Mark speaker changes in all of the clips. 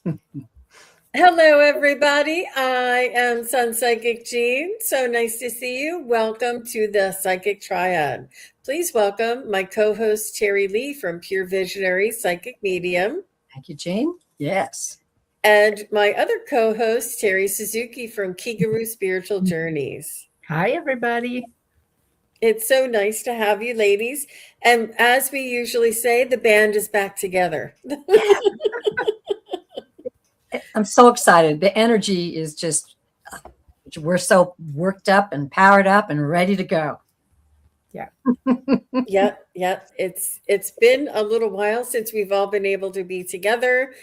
Speaker 1: Hello, everybody. I am Sun Psychic Jean. So nice to see you. Welcome to the Psychic Triad. Please welcome my co host, Terry Lee from Pure Visionary Psychic Medium,
Speaker 2: Thank you, Jane. Yes.
Speaker 1: and my other co host, Terry Suzuki from Kigaru Spiritual Journeys.
Speaker 3: Hi, everybody.
Speaker 1: It's so nice to have you, ladies. And as we usually say, the band is back together.
Speaker 2: I'm so excited. The energy is just, we're so worked up and powered up and ready to go.
Speaker 3: Yeah.
Speaker 1: Yeah. It's been a little while since we've all been able to be together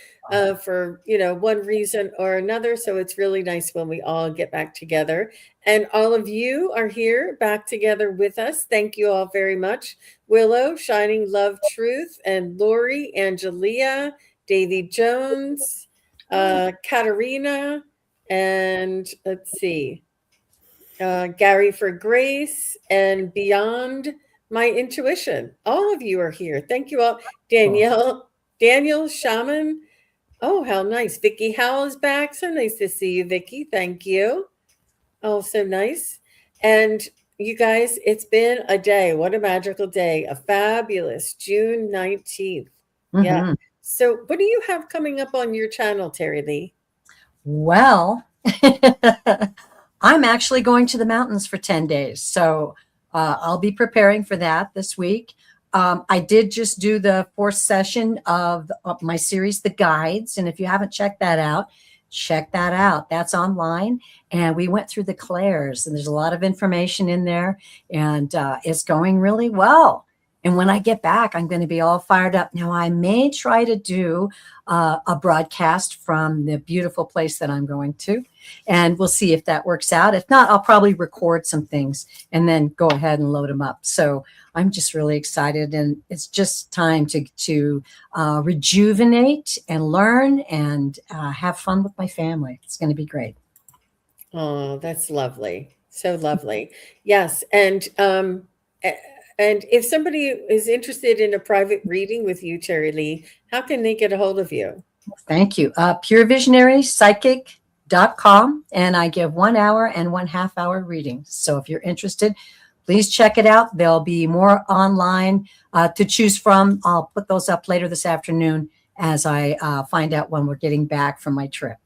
Speaker 1: for one reason or another. So it's really nice when we all get back together. And all of you are here back together with us. Thank you all very much. Willow, Shining Love Truth, and Lori, Angelia, Davy Jones, Katarina, and let's see. Gary for Grace, and Beyond My Intuition. All of you are here. Thank you all. Daniel Shaman. Oh, how nice. Vicky Howell is back. So nice to see you, Vicky. Thank you. Oh, so nice. And you guys, it's been a day. What a magical day. A fabulous June 19th.
Speaker 2: Mm-hmm.
Speaker 1: Yeah. So what do you have coming up on your channel, Terry Lee?
Speaker 2: Well, I'm actually going to the mountains for 10 days. So I'll be preparing for that this week. I did just do the fourth session of my series, The Guides. And if you haven't checked that out, check that out. That's online. And we went through the clairs, and there's a lot of information in there, and it's going really well. And when I get back, I'm going to be all fired up. Now, I may try to do a broadcast from the beautiful place that I'm going to, and we'll see if that works out. If not, I'll probably record some things and then go ahead and load them up. So I'm just really excited, and it's just time to rejuvenate and learn and have fun with my family. It's going to be great.
Speaker 1: Oh, that's lovely. So lovely. Yes. And if somebody is interested in a private reading with you, Terry Lee, how can they get a hold of you?
Speaker 2: Thank you. purevisionarypsychic.com. And I give 1 hour and 1/2 hour readings. So if you're interested, please check it out. There'll be more online to choose from. I'll put those up later this afternoon as I find out when we're getting back from my trip.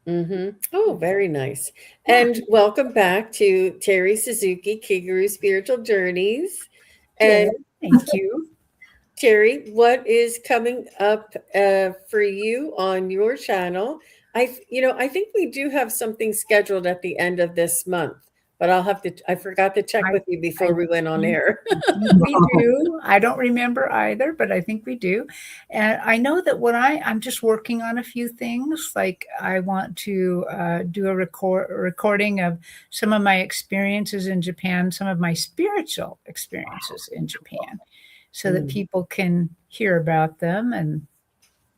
Speaker 1: Mm-hmm. Oh, very nice. And welcome back to Terry Suzuki, Kigaru Spiritual Journeys. And
Speaker 3: Thank you.
Speaker 1: Terry, what is coming up for you on your channel? I think we do have something scheduled at the end of this month, but I forgot to check with you before we went on air.
Speaker 3: We do. I don't remember either, but I think we do. And I know that when I'm just working on a few things, like I want to do a recording of some of my experiences in Japan, some of my spiritual experiences in Japan, so that people can hear about them, and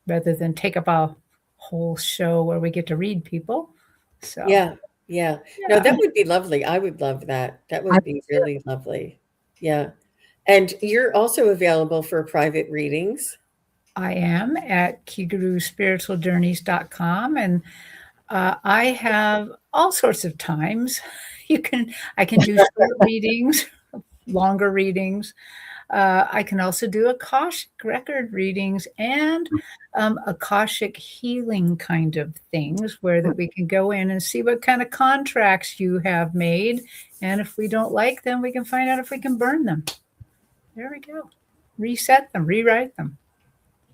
Speaker 3: rather than take up a whole show where we get to read people. So
Speaker 1: Yeah. No, that would be lovely. I would love that. That would be really lovely. Yeah. And you're also available for private readings.
Speaker 3: I am at kigaruspiritualjourneys.com, and I have all sorts of times. I can do short readings, longer readings. I can also do Akashic record readings and Akashic healing kind of things, where that we can go in and see what kind of contracts you have made. And if we don't like them, we can find out if we can burn them. There we go. Reset them, rewrite them.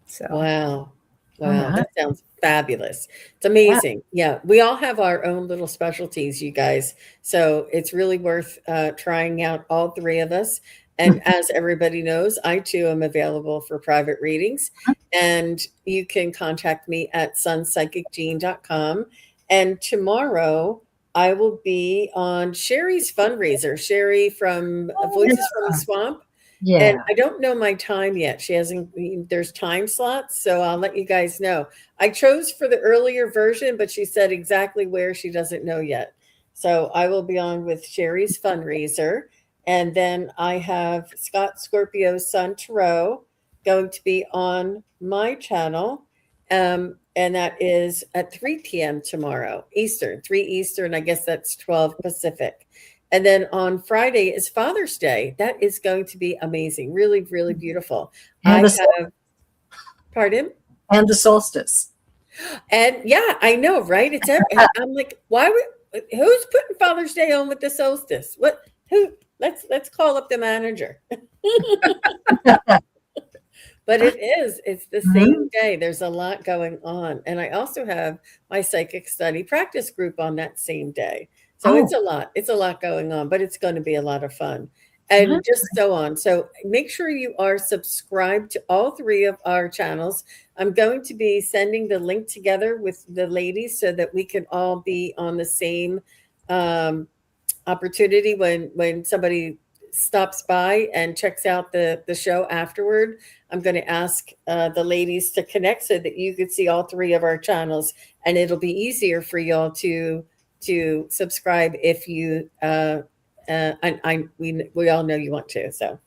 Speaker 3: So
Speaker 1: Wow. That sounds fabulous. It's amazing. Yeah. We all have our own little specialties, you guys. So it's really worth trying out, all three of us. And as everybody knows, I too am available for private readings. And you can contact me at sunpsychicjean.com. And tomorrow I will be on Sherry's fundraiser, Sherry from Voices from the Swamp.
Speaker 2: Yeah.
Speaker 1: And I don't know my time yet. There's time slots, so I'll let you guys know. I chose for the earlier version, but she said exactly where she doesn't know yet. So I will be on with Sherry's fundraiser. And then I have Scott Scorpio's son, Tarot, going to be on my channel. And that is at 3 p.m. tomorrow, Eastern, 3 Eastern. I guess that's 12 Pacific. And then on Friday is Father's Day. That is going to be amazing. Really, really beautiful.
Speaker 2: And
Speaker 1: I
Speaker 2: the,
Speaker 1: have, pardon?
Speaker 2: and the solstice.
Speaker 1: And yeah, I know, right? I'm like, why would, who's putting Father's Day on with the solstice? What, who, let's call up the manager. But it's the same day. There's a lot going on. And I also have my psychic study practice group on that same day. So
Speaker 2: Oh,
Speaker 1: it's a lot going on, but it's going to be a lot of fun. And just so on. So make sure you are subscribed to all three of our channels. I'm going to be sending the link together with the ladies so that we can all be on the same opportunity when somebody stops by and checks out the show afterward. I'm going to ask the ladies to connect so that you could see all three of our channels, and it'll be easier for y'all to subscribe if you we all know you want to. So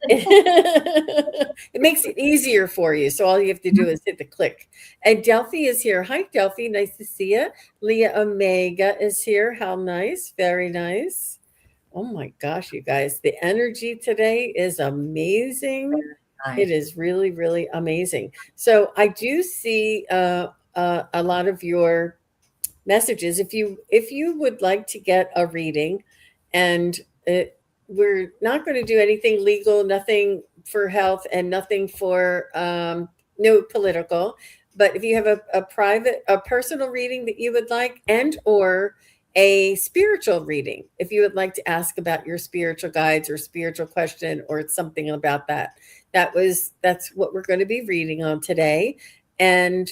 Speaker 1: it makes it easier for you. So all you have to do is hit the click. And Delphi is here. Hi, Delphi. Nice to see you. Leah Omega is here. How nice. Very nice. Oh my gosh, you guys, the energy today is amazing. It is really, really amazing. So I do see a lot of your messages. If you would like to get a reading, and we're not going to do anything legal, nothing for health, and nothing for no political. But if you have a personal reading that you would like, and or a spiritual reading, if you would like to ask about your spiritual guides or spiritual question or something about that, that's what we're going to be reading on today. And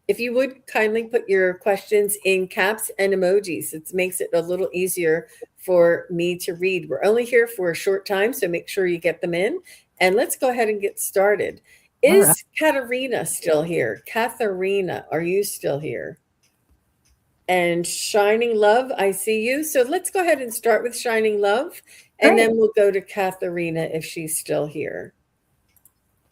Speaker 1: if you would kindly put your questions in caps and emojis, it makes it a little easier for me to read. We're only here for a short time, so make sure you get them in. And let's go ahead and get started. Is Katarina still here? Katharina, are you still here? And Shining Love, I see you. So let's go ahead and start with Shining Love, and then we'll go to Katharina if she's still here.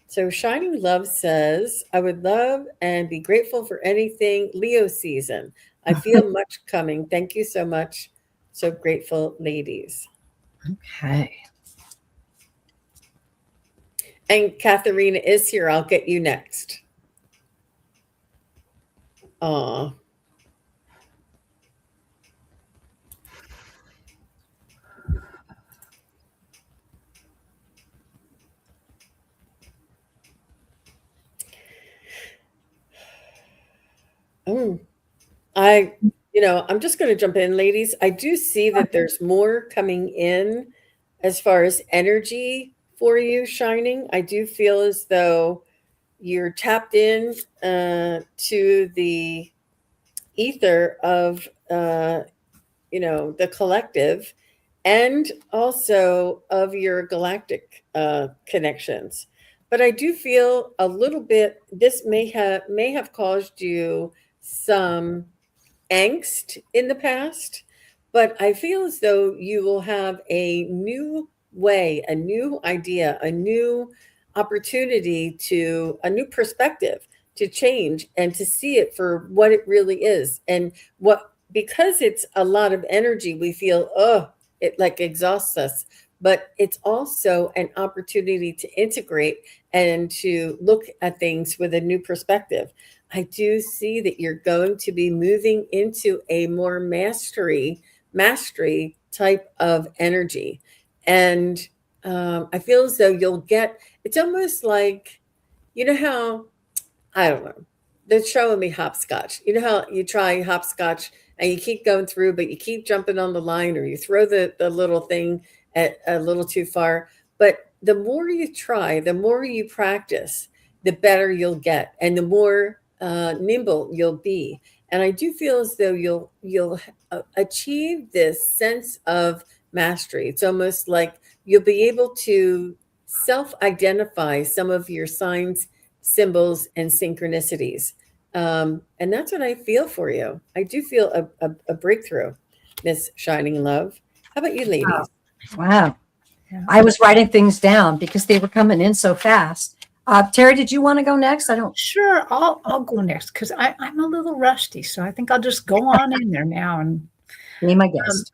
Speaker 1: So Shining Love says, I would love and be grateful for anything Leo season. I feel much coming. Thank you so much. So grateful, ladies.
Speaker 2: Okay.
Speaker 1: And Katharina is here. I'll get you next. Aw. I'm just going to jump in, ladies. I do see that there's more coming in as far as energy for you, Shining. I do feel as though you're tapped in to the ether of, the collective, and also of your galactic connections. But I do feel a little bit, this may have caused you some angst in the past, but I feel as though you will have a new way, a new idea, a new opportunity, to a new perspective to change and to see it for what it really is. And because it's a lot of energy, we feel, it like exhausts us. But it's also an opportunity to integrate and to look at things with a new perspective. I do see that you're going to be moving into a more mastery type of energy. And I feel as though it's almost like, how, I don't know, they're showing me hopscotch. You know how you try hopscotch and you keep going through, but you keep jumping on the line, or you throw the little thing at a little too far. But the more you try, the more you practice, the better you'll get, and the more nimble you'll be. And I do feel as though you'll achieve this sense of mastery. It's almost like you'll be able to self-identify some of your signs, symbols, and synchronicities. And that's what I feel for you. I do feel a breakthrough, Miss Shining Love. How about you, ladies?
Speaker 2: Wow. I was writing things down because they were coming in so fast. Terry, did you want to go next? I don't.
Speaker 3: Sure, I'll go next because I'm a little rusty, so I think I'll just go on in there now. And
Speaker 2: Be my
Speaker 3: um,
Speaker 2: guest.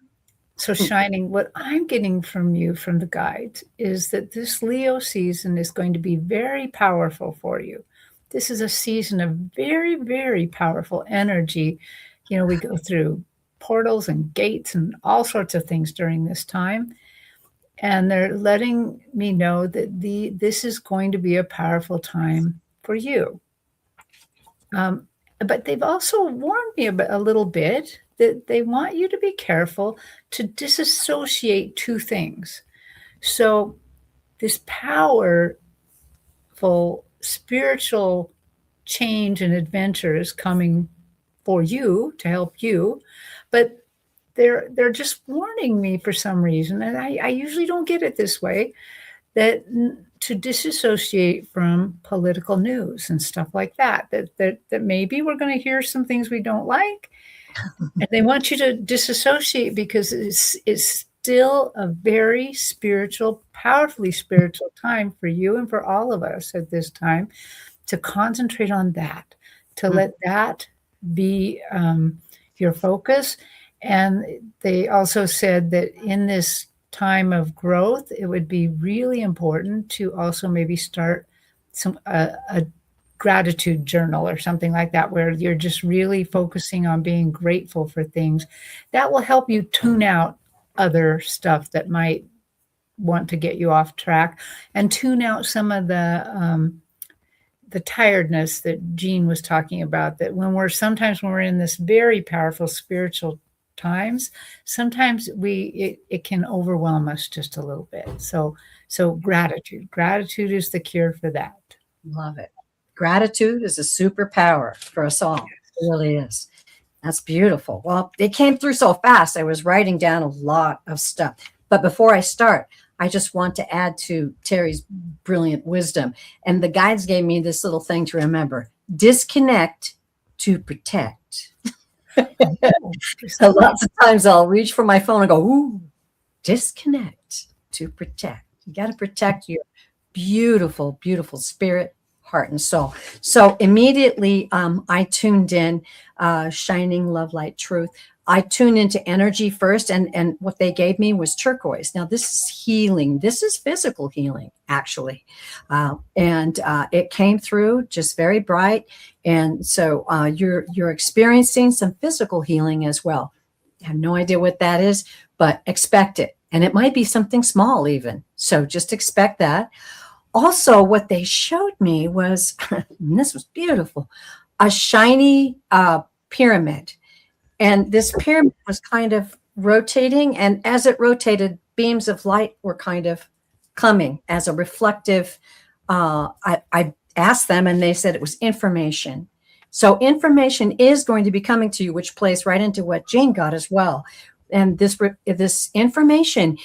Speaker 3: so, Shining, what I'm getting from you, from the guides, is that this Leo season is going to be very powerful for you. This is a season of very, very powerful energy. You know, we go through portals and gates and all sorts of things during this time. And they're letting me know that this is going to be a powerful time for you. But they've also warned me a little bit that they want you to be careful to disassociate two things. So, this powerful spiritual change and adventure is coming for you to help you, but they're just warning me for some reason, and I usually don't get it this way, that to disassociate from political news and stuff like that, that maybe we're going to hear some things we don't like, and they want you to disassociate because it's still a very spiritual, powerfully spiritual time for you and for all of us at this time, to concentrate on that, to let that be your focus. And they also said that in this time of growth, it would be really important to also maybe start a gratitude journal or something like that, where you're just really focusing on being grateful for things. That will help you tune out other stuff that might want to get you off track, and tune out some of the tiredness that Jean was talking about, that when we're in this very powerful spiritual times, sometimes it can overwhelm us just a little bit. So gratitude is the cure for that.
Speaker 2: Love it. Gratitude is a superpower for us all. It really is. That's beautiful. Well, it came through so fast. I was writing down a lot of stuff. But before I start, I just want to add to Terry's brilliant wisdom. And the guides gave me this little thing to remember: disconnect to protect. So lots of times I'll reach for my phone and go, ooh, disconnect to protect. You got to protect your beautiful, beautiful spirit, heart, and soul. So immediately I tuned in, Shining Love, Light, Truth. I tuned into energy first, and what they gave me was turquoise. Now, this is healing. This is physical healing, actually. And it came through just very bright. And so you're experiencing some physical healing as well. I have no idea what that is, but expect it. And it might be something small even. So just expect that. Also, what they showed me was, and this was beautiful, a shiny pyramid. And this pyramid was kind of rotating. And as it rotated, beams of light were kind of coming as a reflective. I asked them, and they said it was information. So information is going to be coming to you, which plays right into what Jane got as well. And this information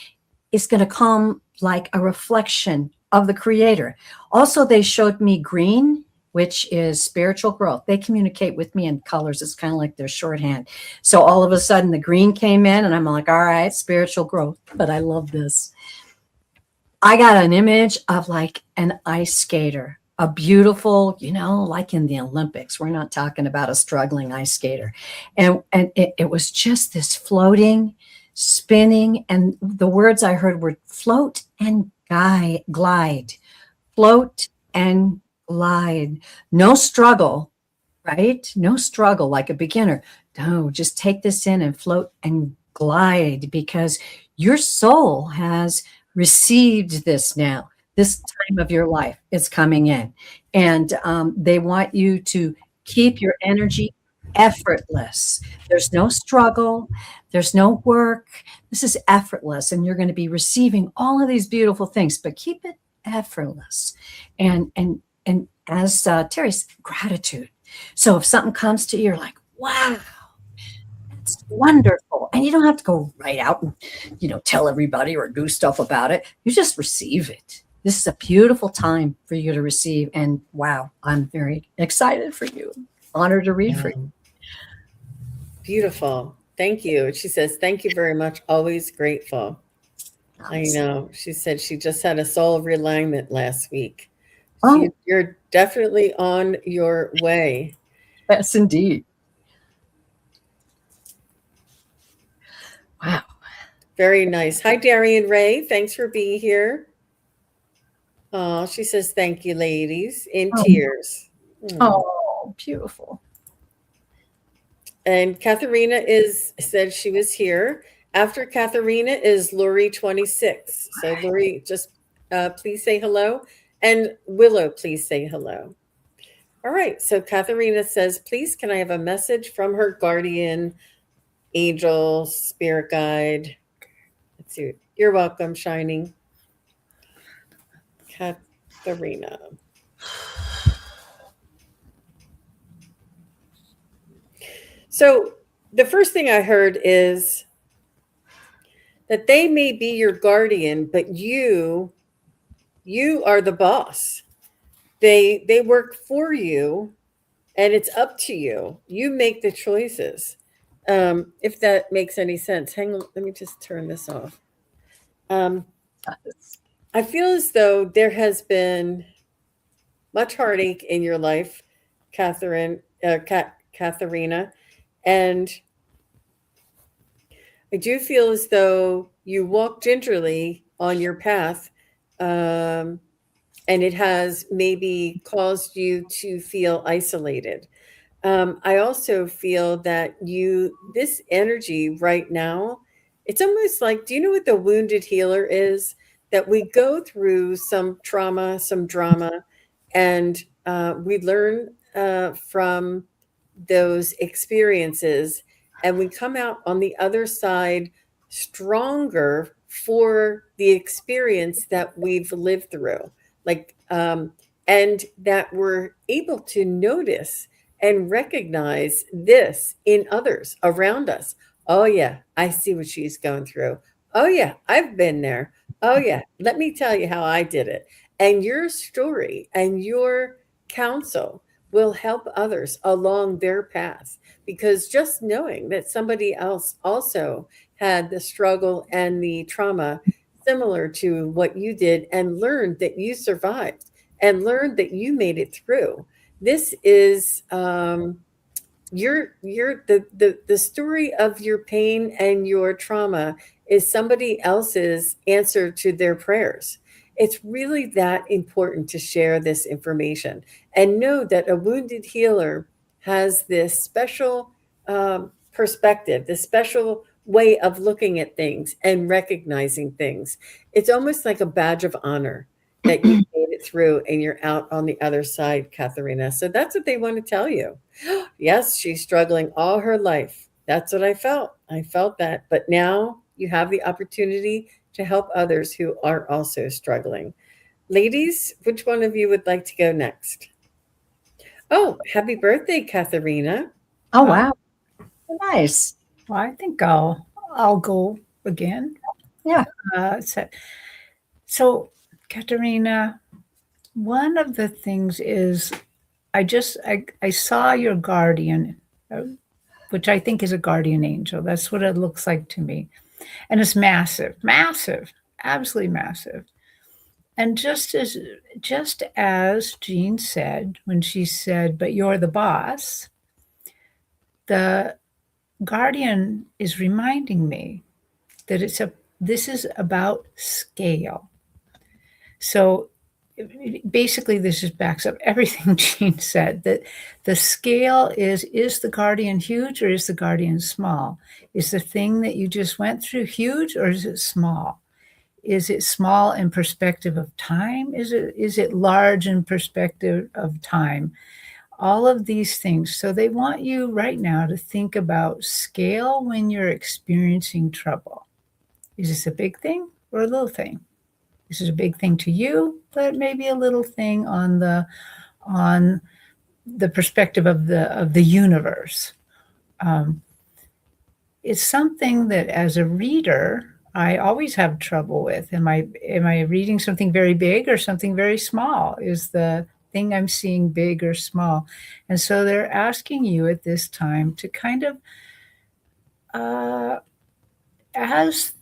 Speaker 2: is going to come like a reflection of the Creator. Also, they showed me green, which is spiritual growth. They communicate with me in colors. It's kind of like their shorthand. So all of a sudden the green came in, and I'm like, all right, spiritual growth. But I love this. I got an image of like an ice skater, a beautiful, like in the Olympics. We're not talking about a struggling ice skater. And it was just this floating, spinning. And the words I heard were float and glide, float and glide. No struggle, right? No struggle like a beginner. No, just take this in and float and glide, because your soul has received this now. This time of your life is coming in. And they want you to keep your energy effortless. There's no struggle. There's no work. This is effortless. And you're going to be receiving all of these beautiful things, but keep it effortless. And as Terry said, gratitude. So if something comes to you, you're like, wow, that's wonderful. And you don't have to go right out and, tell everybody or do stuff about it. You just receive it. This is a beautiful time for you to receive. And wow, I'm very excited for you. Honored to read for you.
Speaker 1: Beautiful. Thank you. She says, thank you very much. Always grateful. I know. She said she just had a soul realignment last week.
Speaker 2: Oh,
Speaker 1: You're definitely on your way.
Speaker 2: yes, indeed. Wow.
Speaker 1: Very nice. Hi, Darian Ray. Thanks for being here. Oh, she says, thank you, ladies, in
Speaker 2: Oh,
Speaker 1: tears. Hmm.
Speaker 2: oh, beautiful.
Speaker 1: And Katharina said she was here. After Katharina is Lori 26. So Lori, just please say hello. And Willow, please say hello. All right. So Katharina says, please, can I have a message from her guardian, angel, spirit guide? Let's see. You're welcome, Shining. Katharina. So the first thing I heard is that they may be your guardian, but you are the boss. They work for you, and it's up to you. You make the choices. If that makes any sense. Hang on, let me just turn this off. I feel as though there has been much heartache in your life, Katharina, and I do feel as though you walk gingerly on your path, um, and it has maybe caused you to feel isolated. I also feel that this energy right now, it's almost like, do you know what the wounded healer is? That we go through some trauma, some drama, and we learn from those experiences, and we come out on the other side stronger for the experience that we've lived through. Like, and that we're able to notice and recognize this in others around us. Oh, yeah, I see what she's going through. Oh, yeah, I've been there. Oh, yeah, let me tell you how I did it. And your story and your counsel will help others along their path, because just knowing that somebody else also had the struggle and the trauma similar to what you did and learned that you survived and learned that you made it through. This is the story of your pain and your trauma is somebody else's answer to their prayers. It's really that important to share this information and know that a wounded healer has this special perspective, this special way of looking at things and recognizing things. It's almost like a badge of honor that you made it through and you're out on the other side, Katharina. So that's what they want to tell you. Yes, she's struggling all her life. That's what I felt. I felt that. But now you have the opportunity to help others who are also struggling. Ladies, which one of you would like to go next? Oh, happy birthday, Katharina.
Speaker 2: Oh, wow. Nice.
Speaker 3: Well, I think I'll go again.
Speaker 2: Yeah.
Speaker 3: So, Katerina, one of the things is I saw your guardian, which I think is a guardian angel. That's what it looks like to me, and it's massive, massive, absolutely massive. And just as Jean said when she said, "But you're the boss," the guardian is reminding me that this is about scale. So basically this just backs up everything Jean said, that the scale is the guardian huge or is the guardian small? Is the thing that you just went through huge or is it small? Is it small in perspective of time? Is it large in perspective of time? All of these things. So they want you right now to think about scale when you're experiencing trouble. Is this a big thing or a little thing? This is a big thing to you, but maybe a little thing on the perspective of the universe. It's something that as a reader, I always have trouble with. Am I reading something very big or something very small? Is the thing I'm seeing big or small? And so they're asking you at this time to kind of, as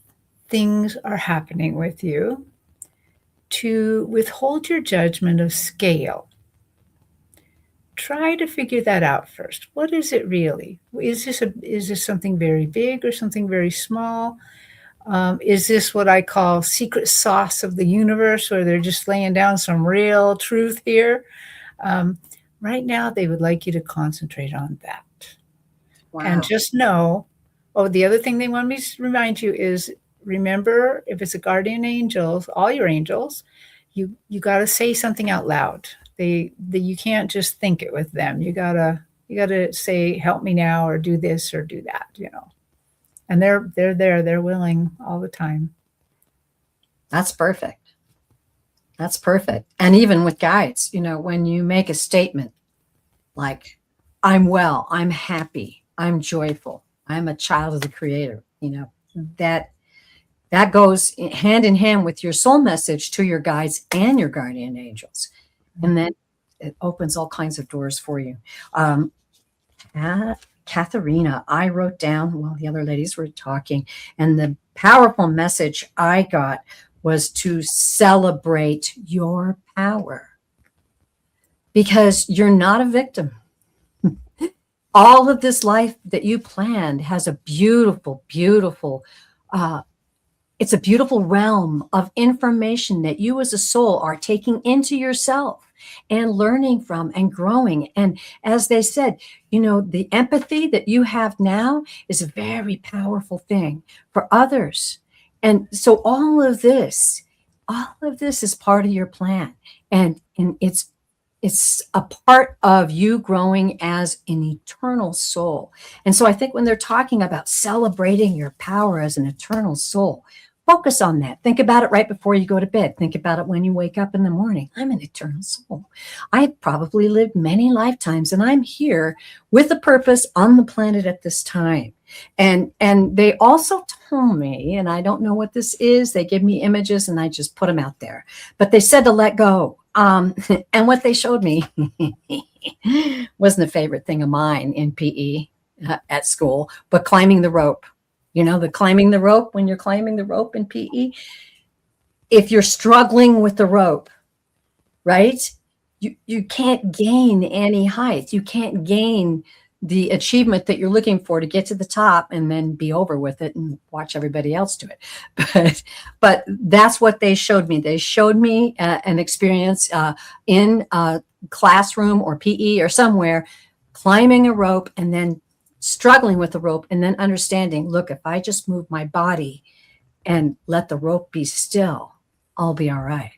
Speaker 3: things are happening with you, to withhold your judgment of scale. Try to figure that out first. What is it really? Is this something very big or something very small? Is this what I call secret sauce of the universe, where they're just laying down some real truth here? Right now, they would like you to concentrate on that.
Speaker 2: Wow.
Speaker 3: And just know, the other thing they want me to remind you is, remember, if it's a guardian angel, all your angels, you got to say something out loud. You can't just think it with them. You gotta say, help me now, or do this or do that, and they're there, they're willing all the time.
Speaker 2: That's perfect. That's perfect. And even with guides, when you make a statement like, I'm well, I'm happy, I'm joyful, I'm a child of the Creator, that goes hand in hand with your soul message to your guides and your guardian angels. And then it opens all kinds of doors for you. Katharina, I wrote down while the other ladies were talking, and the powerful message I got was to celebrate your power, because you're not a victim. All of this life that you planned has a beautiful, beautiful, it's a beautiful realm of information that you as a soul are taking into yourself and learning from and growing. And as they said, the empathy that you have now is a very powerful thing for others. And so all of this is part of your plan. And it's a part of you growing as an eternal soul. And so I think when they're talking about celebrating your power as an eternal soul, focus on that. Think about it right before you go to bed. Think about it when you wake up in the morning. I'm an eternal soul. I've probably lived many lifetimes, and I'm here with a purpose on the planet at this time. And they also told me, and I don't know what this is, they give me images and I just put them out there, but they said to let go. And what they showed me wasn't a favorite thing of mine in PE at school, but climbing the rope. The climbing the rope, when you're climbing the rope in PE, if you're struggling with the rope, right, you can't gain any height. You can't gain the achievement that you're looking for to get to the top and then be over with it and watch everybody else do it. But that's what they showed me. They showed me an experience in a classroom or PE or somewhere, climbing a rope and then struggling with the rope, and then understanding, look, if I just move my body and let the rope be still, I'll be all right.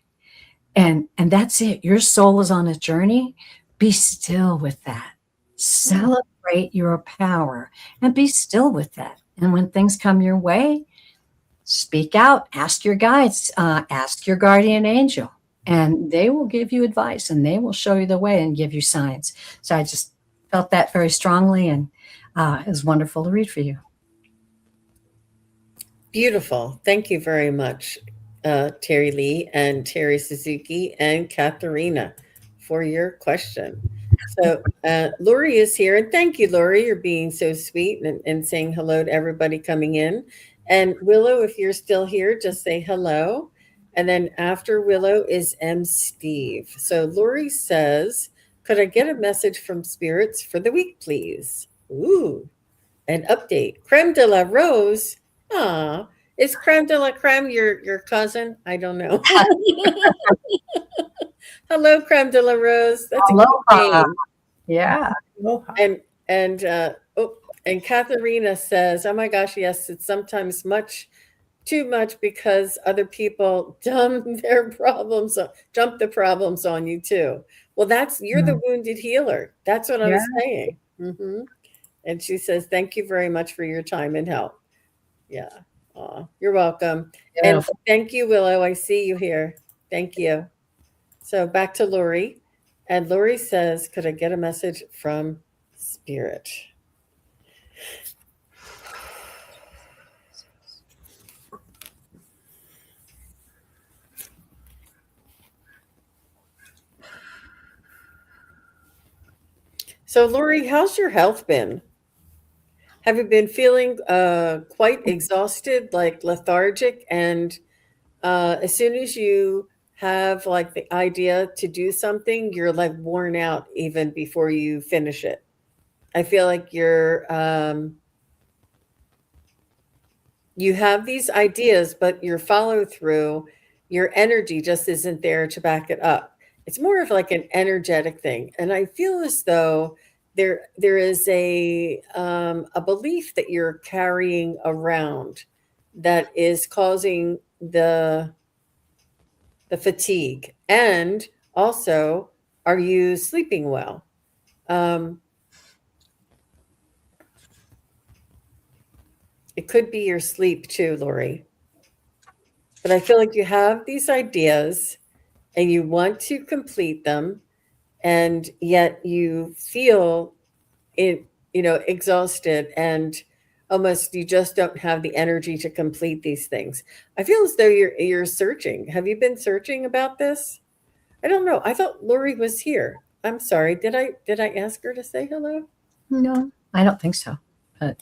Speaker 2: And that's it. Your soul is on a journey. Be still with that. Celebrate your power and be still with that. And when things come your way, speak out, ask your guides, ask your guardian angel, and they will give you advice and they will show you the way and give you signs. So I just felt that very strongly, and it was wonderful to read for you.
Speaker 1: Beautiful. Thank you very much, Terry Lee and Terry Suzuki and Katharina, for your question. So Lori is here, and thank you, Lori. You're being so sweet and saying hello to everybody coming in. And Willow, if you're still here, just say hello. And then after Willow is M. Steve. So Lori says, could I get a message from spirits for the week, please? Ooh, an update. Creme de la Rose. Ah, is Creme de la Creme your cousin? I don't know. Hello, Creme de la Rose. That's a good name.
Speaker 2: Yeah.
Speaker 1: And Katharina says, "Oh my gosh, yes, it's sometimes too much because other people dump the problems on you too." Well, you're the wounded healer. That's what I was saying. Mm-hmm. And she says, "Thank you very much for your time and help." Yeah. You're welcome. Yeah. And thank you, Willow. I see you here. Thank you. So back to Lori. And Lori says, could I get a message from Spirit? So Lori, how's your health been? Have you been feeling quite exhausted, like lethargic? And as soon as you have like the idea to do something, you're like worn out even before you finish it. I feel like you have these ideas, but your follow through, your energy just isn't there to back it up. It's more of like an energetic thing, and I feel as though there is a belief that you're carrying around that is causing the fatigue, and also, are you sleeping well? Um, it could be your sleep too, Lori. But I feel like you have these ideas and you want to complete them, and yet you feel it, exhausted, and almost you just don't have the energy to complete these things. I feel as though you're searching. Have you been searching about this? I don't know. I thought Lori was here. I'm sorry. Did I ask her to say hello?
Speaker 2: No, I don't think so. But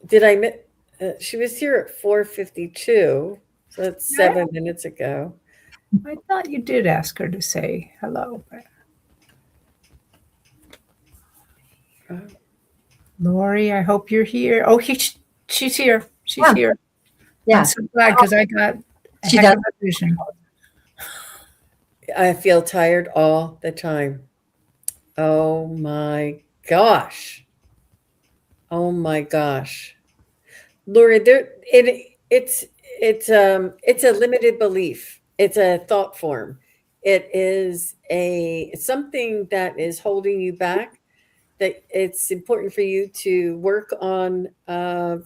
Speaker 1: Did I she was here at 4:52, so that's
Speaker 3: I,
Speaker 1: 7 minutes ago.
Speaker 3: I thought you did ask her to say hello. But
Speaker 1: Oh.
Speaker 3: Lori, I hope you're here. Oh, she's here. She's
Speaker 2: Yeah.
Speaker 3: here.
Speaker 2: yeah,
Speaker 3: I'm so glad because I got a
Speaker 2: She
Speaker 3: heck
Speaker 2: does.
Speaker 3: of a vision.
Speaker 1: I feel tired all the time. Oh my gosh. Oh my gosh. Lori, it's a limited belief. It's a thought form. It is it's something that is holding you back, that it's important for you to work on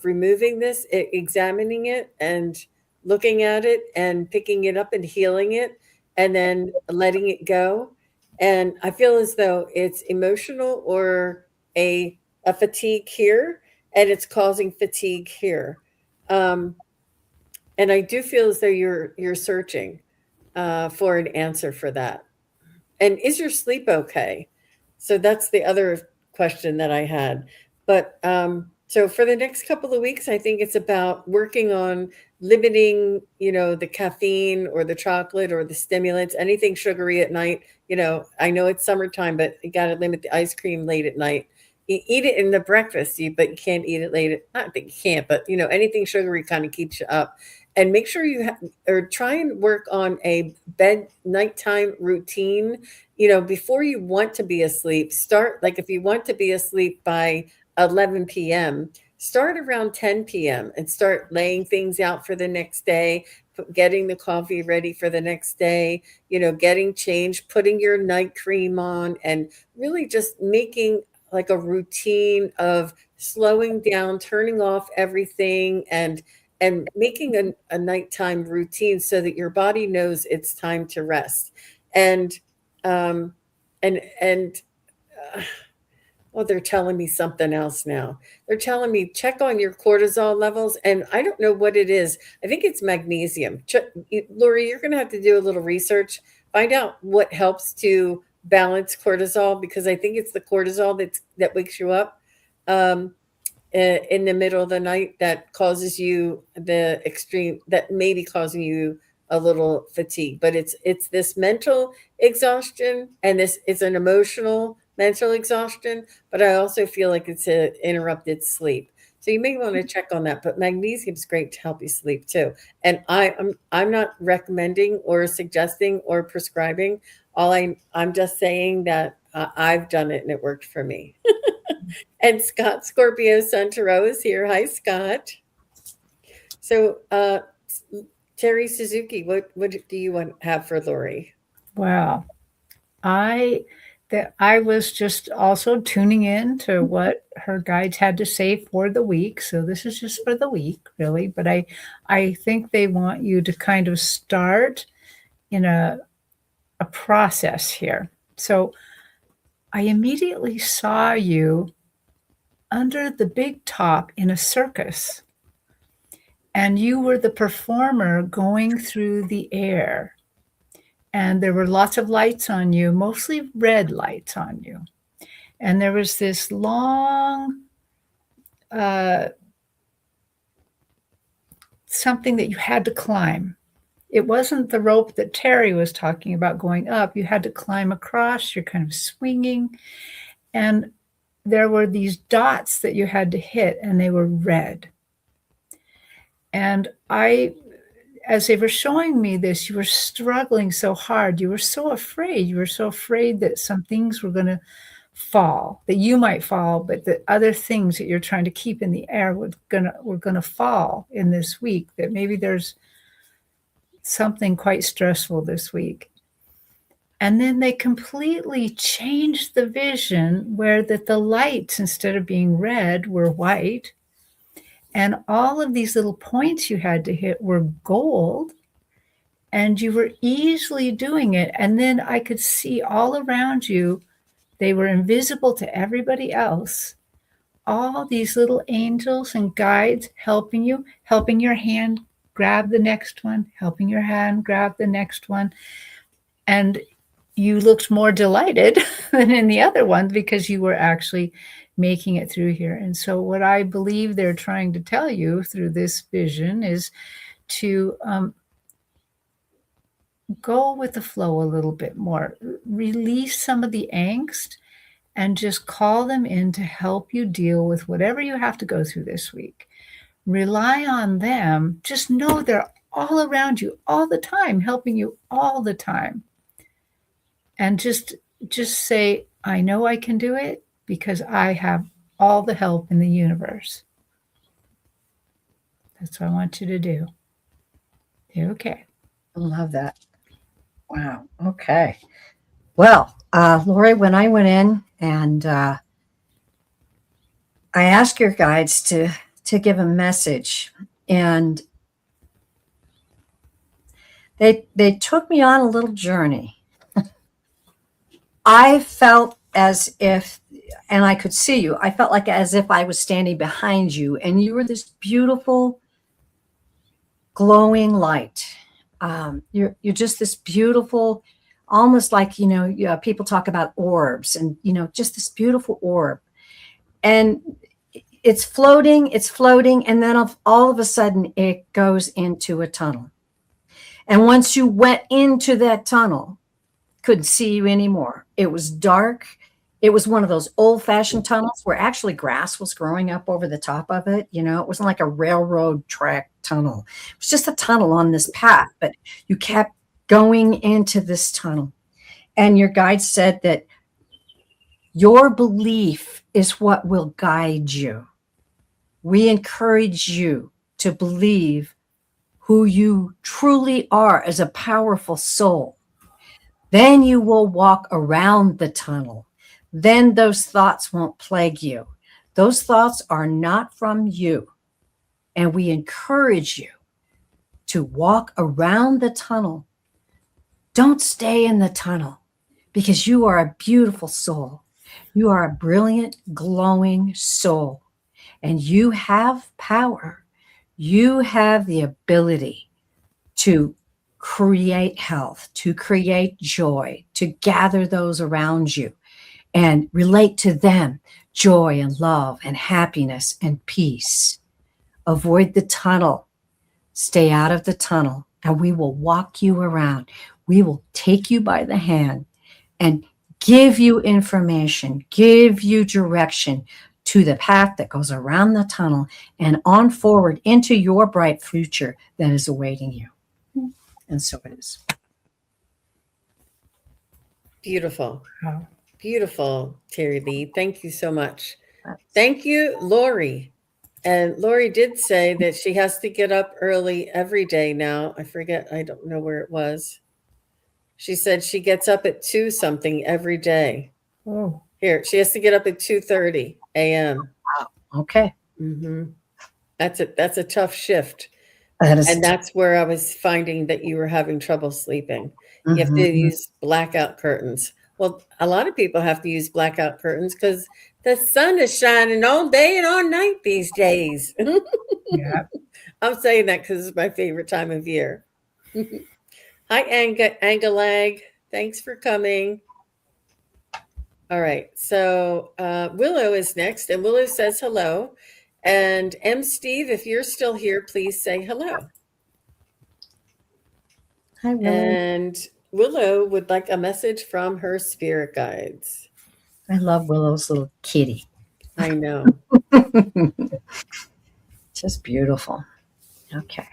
Speaker 1: removing this, examining it, and looking at it, and picking it up and healing it, and then letting it go. And I feel as though it's emotional, or a fatigue here, and it's causing fatigue here. Um, and I do feel as though you're searching for an answer for that. And is your sleep okay? So that's the other question that I had. But so for the next couple of weeks, I think it's about working on limiting, the caffeine or the chocolate or the stimulants, anything sugary at night. I know it's summertime, but you got to limit the ice cream late at night. You eat it in the breakfast, but you can't eat it late. Not that you can't, but anything sugary kind of keeps you up. And make sure or try and work on a nighttime routine. Before you want to be asleep, start, like, if you want to be asleep by 11 p.m., start around 10 p.m. and start laying things out for the next day, getting the coffee ready for the next day, getting changed, putting your night cream on, and really just making like a routine of slowing down, turning off everything, and making a nighttime routine so that your body knows it's time to rest. And um and oh, they're telling me something else now. They're telling me check on your cortisol levels, and I don't know what it is. I think it's magnesium. Lori, you're going to have to do a little research, find out what helps to balance cortisol, because I think it's the cortisol that wakes you up in the middle of the night, that causes you the extreme, that may be causing you a little fatigue. But it's this mental exhaustion, and this is an emotional mental exhaustion, but I also feel like it's an interrupted sleep. So you may want to check on that. But magnesium is great to help you sleep too. And I'm not recommending or suggesting or prescribing. I'm just saying that I've done it and it worked for me. And Scott Scorpio Santoro is here. Hi, Scott. So, Terry Suzuki, what do you want to have for Lori?
Speaker 3: Wow. I was just also tuning in to what her guides had to say for the week. So this is just for the week, really. But I think they want you to kind of start in a process here. So I immediately saw you under the big top in a circus, and you were the performer going through the air. And there were lots of lights on you, mostly red lights on you. And there was this long something that you had to climb. it wasn't the rope that Terry was talking about going up. You had to climb across, you're kind of swinging. And there were these dots that you had to hit, and they were red. And as they were showing me this, you were struggling so hard. You were so afraid. You were so afraid that some things were going to fall, that you might fall, but that other things that you're trying to keep in the air were going to fall in this week, that maybe there's something quite stressful this week. And then they completely changed the vision where that the lights, instead of being red, were white. And all of these little points you had to hit were gold. And you were easily doing it. And then I could see all around you, they were invisible to everybody else. All these little angels and guides helping you, helping your hand grab the next one, helping your hand grab the next one. And you looked more delighted than in the other one because you were actually making it through here. And so what I believe they're trying to tell you through this vision is to go with the flow a little bit more, release some of the angst, and just call them in to help you deal with whatever you have to go through this week. Rely on them. Just know they're all around you all the time, helping you all the time. And just say, I know I can do it because I have all the help in the universe. That's what I want you to do. Okay.
Speaker 2: I love that. Wow. Okay. Well, Lori, when I went in and I asked your guides to give a message, and they took me on a little journey. I felt as if, and I could see you, I felt like as if I was standing behind you, and you were this beautiful, glowing light. You're just this beautiful, almost like, people talk about orbs, and, just this beautiful orb. And it's floating, and then all of a sudden it goes into a tunnel. And once you went into that tunnel, couldn't see you anymore. It was dark. It was one of those old-fashioned tunnels where actually grass was growing up over the top of it. It wasn't like a railroad track tunnel. It was just a tunnel on this path, but you kept going into this tunnel. And your guide said that your belief is what will guide you. We encourage you to believe who you truly are as a powerful soul. Then you will walk around the tunnel. Then those thoughts won't plague you. Those thoughts are not from you. And we encourage you to walk around the tunnel. Don't stay in the tunnel, because you are a beautiful soul. You are a brilliant, glowing soul. And you have power. You have the ability to create health, to create joy, to gather those around you and relate to them joy and love and happiness and peace. Avoid the tunnel. Stay out of the tunnel, and we will walk you around. We will take you by the hand and give you information, give you direction to the path that goes around the tunnel and on forward into your bright future that is awaiting you. And so it is.
Speaker 1: Beautiful.
Speaker 3: Wow.
Speaker 1: Beautiful, Terry Lee. Thank you so much. Thank you, Lori. And Lori did say that she has to get up early every day now. I forget, I don't know where it was. She said she gets up at 2 something every day.
Speaker 3: Oh.
Speaker 1: Here, she has to get up at 2:30 a.m.
Speaker 2: Wow. Okay.
Speaker 1: Mm-hmm. That's a tough shift.
Speaker 2: That is,
Speaker 1: and that's where I was finding that you were having trouble sleeping. You have to use blackout curtains. Well, a lot of people have to use blackout curtains because the sun is shining all day and all night these days.
Speaker 3: Yeah.
Speaker 1: I'm saying that because it's my favorite time of year. Hi, Angalag. Thanks for coming. All right. So Willow is next, and Willow says hello. And M. Steve, if you're still here, please say hello.
Speaker 2: Hi, Willow.
Speaker 1: And Willow would like a message from her spirit guides.
Speaker 2: I love Willow's little kitty.
Speaker 1: I know.
Speaker 2: Just beautiful. Okay.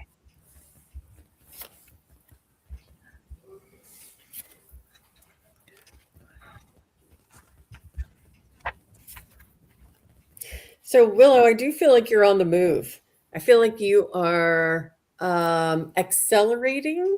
Speaker 1: So, Willow, I do feel like you're on the move. I feel like you are accelerating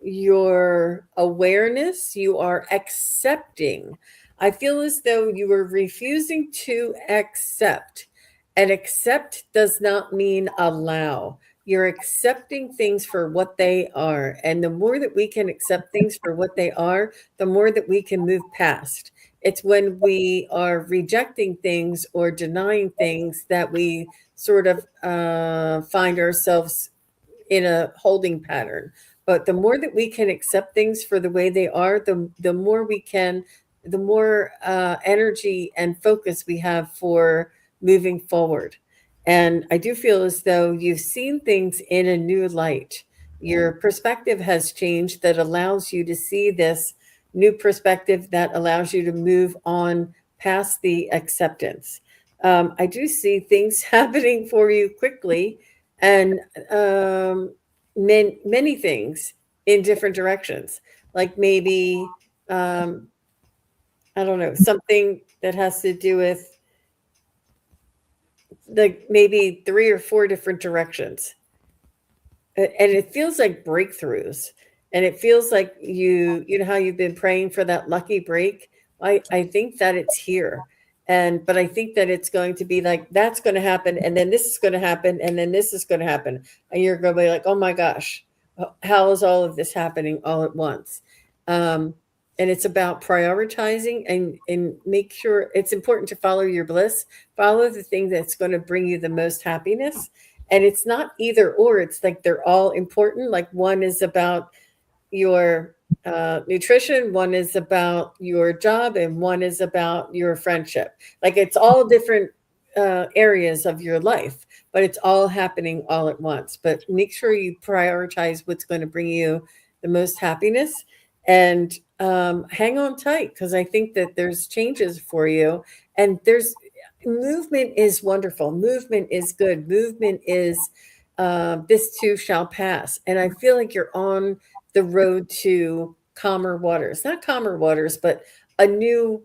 Speaker 1: your awareness, you are accepting. I feel as though you are refusing to accept. And accept does not mean allow. You're accepting things for what they are. And the more that we can accept things for what they are, the more that we can move past. It's when we are rejecting things or denying things that we sort of find ourselves in a holding pattern. But the more that we can accept things for the way they are, the more we can, the more energy and focus we have for moving forward. And I do feel as though you've seen things in a new light. Your perspective has changed that allows you to see this new perspective that allows you to move on past the acceptance. I do see things happening for you quickly, and many things in different directions. Like maybe I don't know, something that has to do with like maybe 3 or 4 different directions. And it feels like breakthroughs, and it feels like you know how you've been praying for that lucky break. I think that it's here, but I think that it's going to be like that's going to happen, and then this is going to happen, and then this is going to happen, and you're going to be like, oh my gosh, how is all of this happening all at once? And it's about prioritizing and make sure it's important to follow your bliss, follow the thing that's going to bring you the most happiness. And it's not either or, it's like they're all important. Like one is about your nutrition, one is about your job, and one is about your friendship. Like it's all different areas of your life, but it's all happening all at once. But make sure you prioritize what's going to bring you the most happiness, and hang on tight, because I think that there's changes for you, and there's movement is wonderful. Movement is good. Movement is this too shall pass. And I feel like you're on the road to calmer waters, not calmer waters, but a new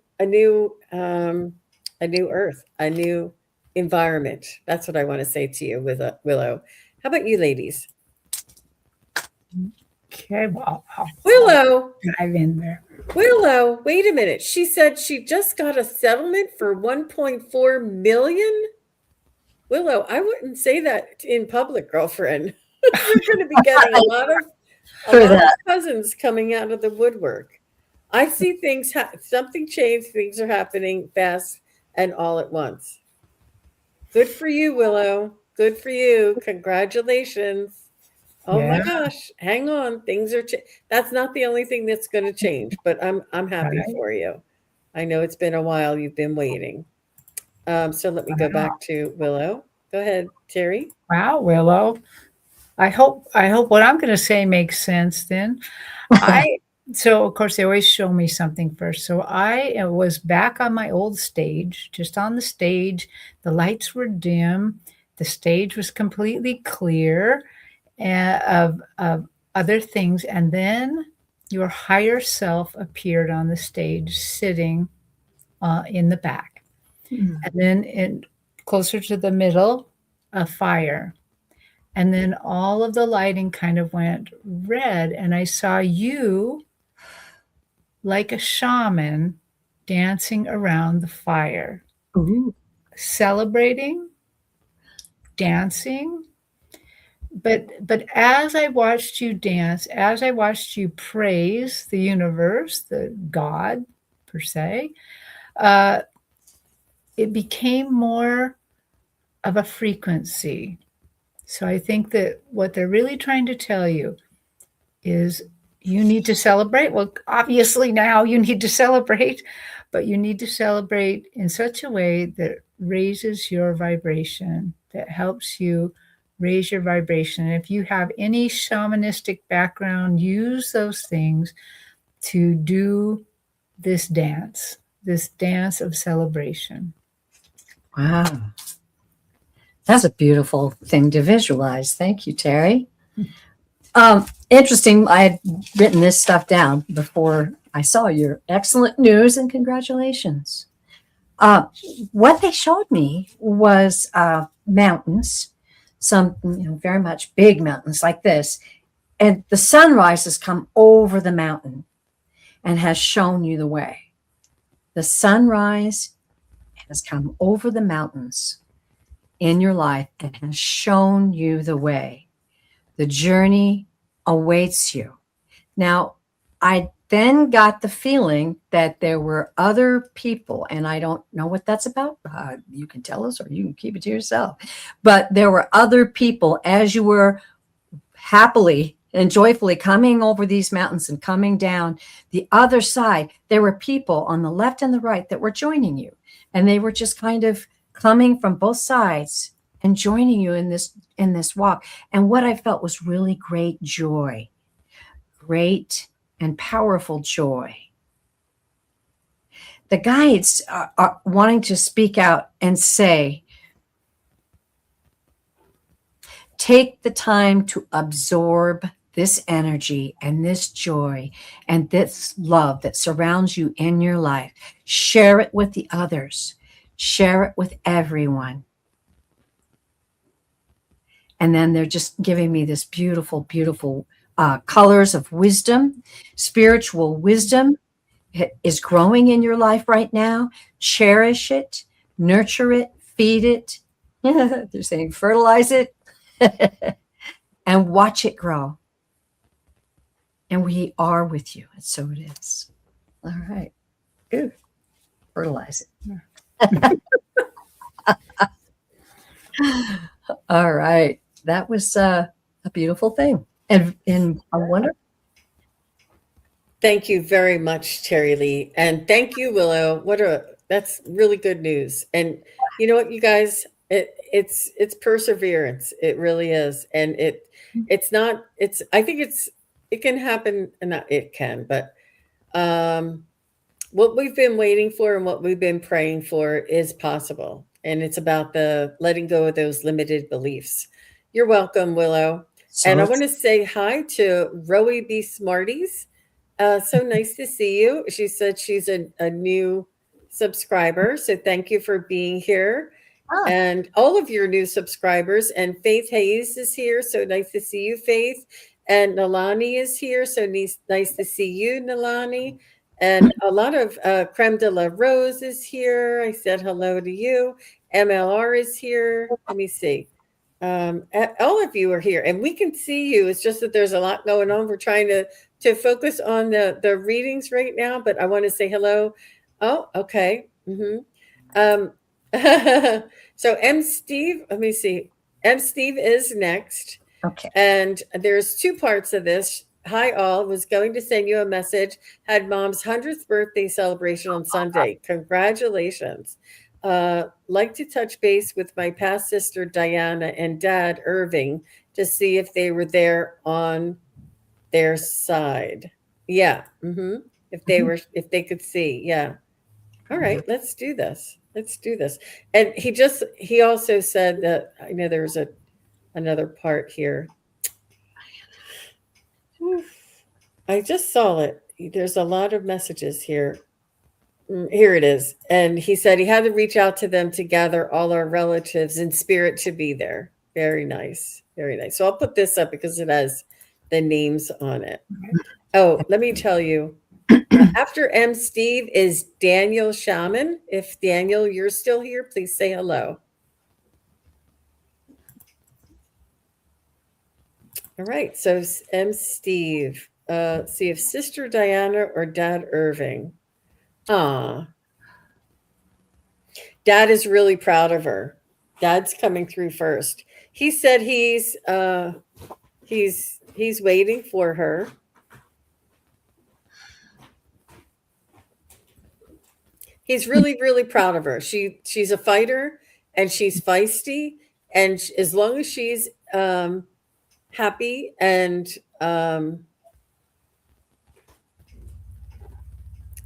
Speaker 1: earth, a new environment. That's what I want to say to you with Willow. How about you, ladies?
Speaker 3: Okay, well, I'll
Speaker 1: Willow,
Speaker 3: dive in there.
Speaker 1: Willow, wait a minute. She said she just got a settlement for 1.4 million. Willow, I wouldn't say that in public, girlfriend. You're going to be getting a lot of cousins coming out of the woodwork. I see things, something changed. Things are happening fast and all at once. Good for you, Willow. Good for you. Congratulations. Oh my gosh, hang on. Things are that's not the only thing that's going to change, but I'm happy for you. I know it's been a while you've been waiting. So let me go back to Willow. Go ahead, Terry.
Speaker 3: Wow, Willow. I hope what I'm going to say makes sense then. So of course they always show me something first. So I was back on my old stage, just on the stage. The lights were dim. The stage was completely clear of other things. And then your higher self appeared on the stage, sitting in the back. And then closer to the middle, a fire. And then all of the lighting kind of went red. And I saw you like a shaman dancing around the fire.
Speaker 2: Ooh.
Speaker 3: Celebrating, dancing. But as I watched you dance, as I watched you praise the universe, the God per se, it became more of a frequency. So I think that what they're really trying to tell you is you need to celebrate. Well, obviously now you need to celebrate, but you need to celebrate in such a way that raises your vibration, that helps you raise your vibration. And if you have any shamanistic background, use those things to do this dance of celebration.
Speaker 2: Wow. That's a beautiful thing to visualize. Thank you, Terry. Interesting. I had written this stuff down before I saw your excellent news, and congratulations. What they showed me was mountains, some very much big mountains like this, and the sunrise has come over the mountain and has shown you the way. The sunrise has come over the mountains in your life and has shown you the way. The journey awaits you. Now, I then got the feeling that there were other people, and I don't know what that's about. You can tell us or you can keep it to yourself. But there were other people as you were happily and joyfully coming over these mountains and coming down the other side. There were people on the left and the right that were joining you. And they were just kind of coming from both sides and joining you in this walk. And what I felt was really great joy, great and powerful joy. The guides are wanting to speak out and say, take the time to absorb this energy and this joy and this love that surrounds you in your life. Share it with the others. Share it with everyone. And then they're just giving me this beautiful, beautiful colors of wisdom. Spiritual wisdom is growing in your life right now. Cherish it, nurture it, feed it. They're saying fertilize it and watch it grow. And we are with you. And so it is. All right. Good. Fertilize it. All right. That was a beautiful thing. And I wonder.
Speaker 1: Thank you very much, Terry Lee. And thank you, Willow. That's really good news. And you know what, you guys, it's perseverance. It really is. And it can happen, and not it can, but what we've been waiting for and what we've been praying for is possible. And it's about the letting go of those limited beliefs. You're welcome, Willow. And I want to say hi to Rowie B. Smarties. So nice to see you. She said she's a new subscriber. So thank you for being here. And all of your new subscribers. And Faith Hayes is here. So nice to see you, Faith. And Nalani is here. So nice to see you, Nalani. And a lot of Creme de la Rose is here. I said hello to you. MLR is here. Let me see. All of you are here, and we can see you. It's just that there's a lot going on. We're trying to focus on the readings right now, but I want to say hello. Oh, okay. So M. Steve, let me see. M. Steve is next.
Speaker 2: Okay.
Speaker 1: And there's two parts of this. Hi, all. Was going to send you a message. Had mom's 100th birthday celebration on Sunday. Congratulations. Like to touch base with my past sister Diana and dad Irving to see if they were there on their side. Yeah. If they could see. Yeah. All right, let's do this. And he also said that, I know there's another part here. I just saw it. There's a lot of messages here. Here it is. And he said he had to reach out to them to gather all our relatives in spirit to be there. Very nice. Very nice. So I'll put this up because it has the names on it. Oh, let me tell you. After M. Steve is Daniel Shaman. If Daniel, you're still here, please say hello. All right. So M. Steve. See if Sister Diana or Dad Irving. Dad is really proud of her. Dad's coming through first. He said he's waiting for her. He's really, really proud of her. She's a fighter and she's feisty And as long as she's happy and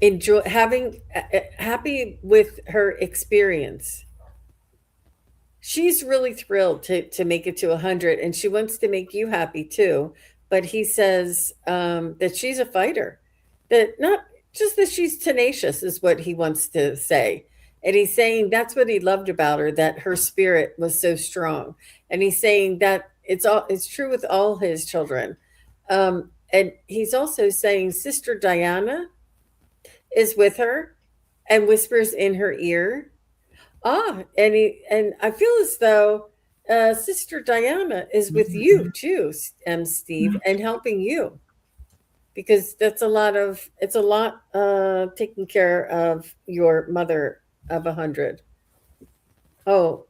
Speaker 1: enjoy having happy with her experience, she's really thrilled to make it to 100, and she wants to make you happy too. But he says that she's a fighter, that not just that she's tenacious is what he wants to say. And he's saying that's what he loved about her, that her spirit was so strong. And he's saying that it's true with all his children. And he's also saying Sister Diana is with her and whispers in her ear. And I feel as though Sister Diana is with you too, Steve, and helping you, because it's a lot taking care of your mother of 100. Oh,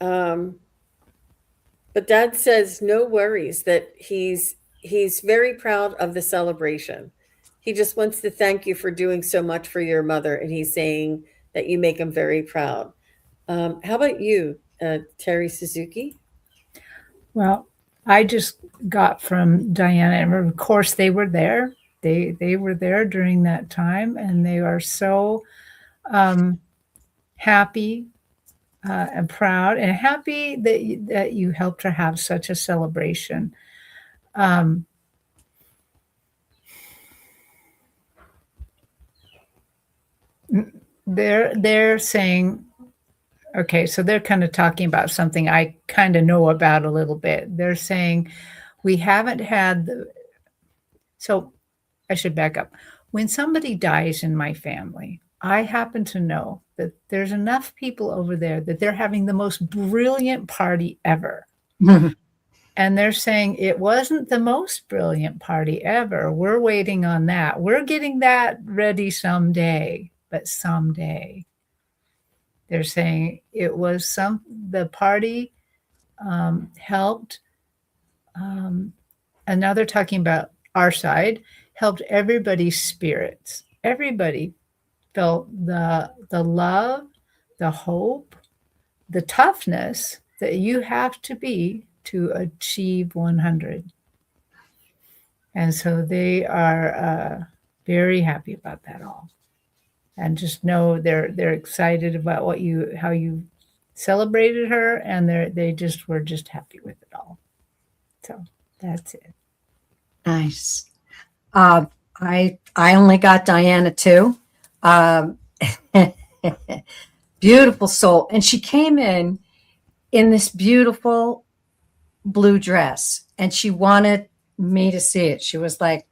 Speaker 1: um, but Dad says no worries, that he's very proud of the celebration. He just wants to thank you for doing so much for your mother, and he's saying that you make him very proud. How about you, Terry Suzuki?
Speaker 3: Well, I just got from Diana, and of course they were there. They were there during that time, and they are so happy and proud, and happy that you helped her have such a celebration. They're saying, okay, so they're kind of talking about something I kind of know about a little bit. They're saying we haven't had the, so I should back up. When somebody dies in my family, I happen to know that there's enough people over there that they're having the most brilliant party ever. And they're saying it wasn't the most brilliant party ever. We're waiting on that. We're getting that ready someday, but someday. They're saying it was the party helped, and now they're talking about our side, helped everybody's spirits. Everybody felt the love, the hope, the toughness that you have to be to achieve 100. And so they are very happy about that all. And just know they're excited about how you celebrated her, and they just were just happy with it all. So that's it.
Speaker 2: Nice. I only got Diana too. Beautiful soul, and she came in this beautiful blue dress, and she wanted me to see it. She was like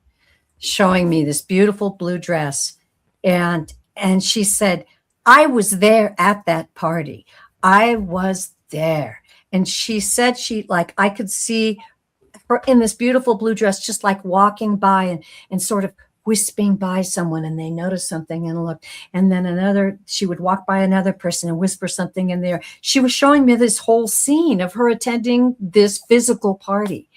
Speaker 2: showing me this beautiful blue dress, and she said, I was there at that party. I was there. And she said I could see her in this beautiful blue dress, just like walking by and sort of whispering by someone, and they noticed something and looked. And then she would walk by another person and whisper something in there. She was showing me this whole scene of her attending this physical party,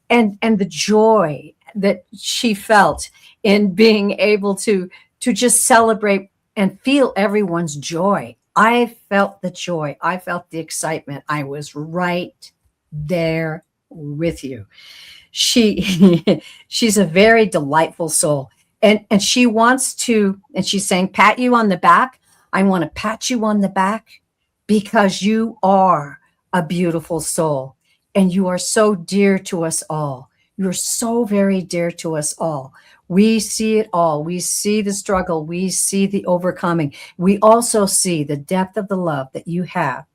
Speaker 2: and the joy that she felt in being able to just celebrate and feel everyone's joy. I felt the joy. I felt the excitement. I was right there with you. She's a very delightful soul. And she wants to, and she's saying, pat you on the back. I want to pat you on the back because you are a beautiful soul, and you are so dear to us all. You're so very dear to us all. We see it all. We see the struggle. We see the overcoming. We also see the depth of the love that you have,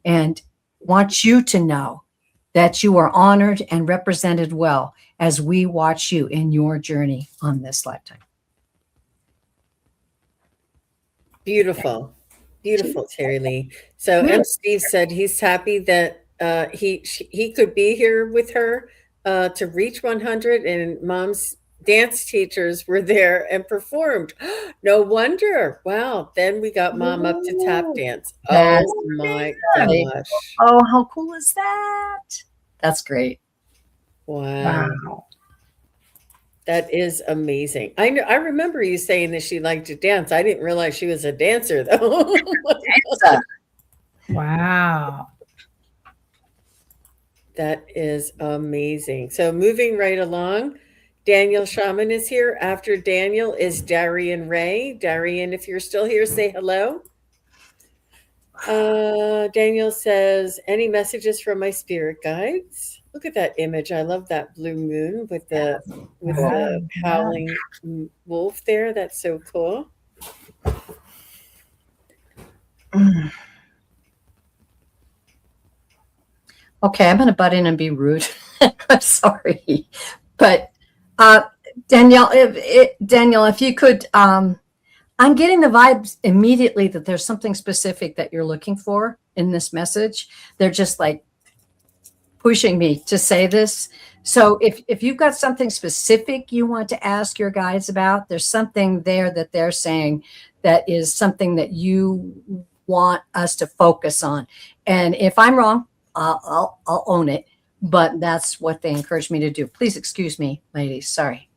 Speaker 2: and want you to know that you are honored and represented well as we watch you in your journey on this lifetime.
Speaker 1: Beautiful. Beautiful, Terry Lee. So M. Steve said he's happy that he could be here with her to reach 100, and Mom's dance teachers were there and performed. No wonder. Wow. Then we got Mom up to tap dance. Oh my gosh.
Speaker 2: Oh, how cool is that? That's great.
Speaker 1: Wow. That is amazing. I remember you saying that she liked to dance. I didn't realize she was a dancer though.
Speaker 3: Wow.
Speaker 1: That is amazing. So moving right along, Daniel Shaman is here. After Daniel is Darian Ray. Darian, if you're still here, say hello. Daniel says, any messages from my spirit guides? Look at that image. I love that blue moon with the howling wolf there. That's so cool.
Speaker 2: Okay, I'm going to butt in and be rude. I'm sorry, but Danielle, if you could, I'm getting the vibes immediately that there's something specific that you're looking for in this message. They're just like pushing me to say this. So if you've got something specific you want to ask your guides about, there's something there that they're saying that is something that you want us to focus on. And if I'm wrong, I'll own it. But that's what they encouraged me to do. Please excuse me, ladies. Sorry.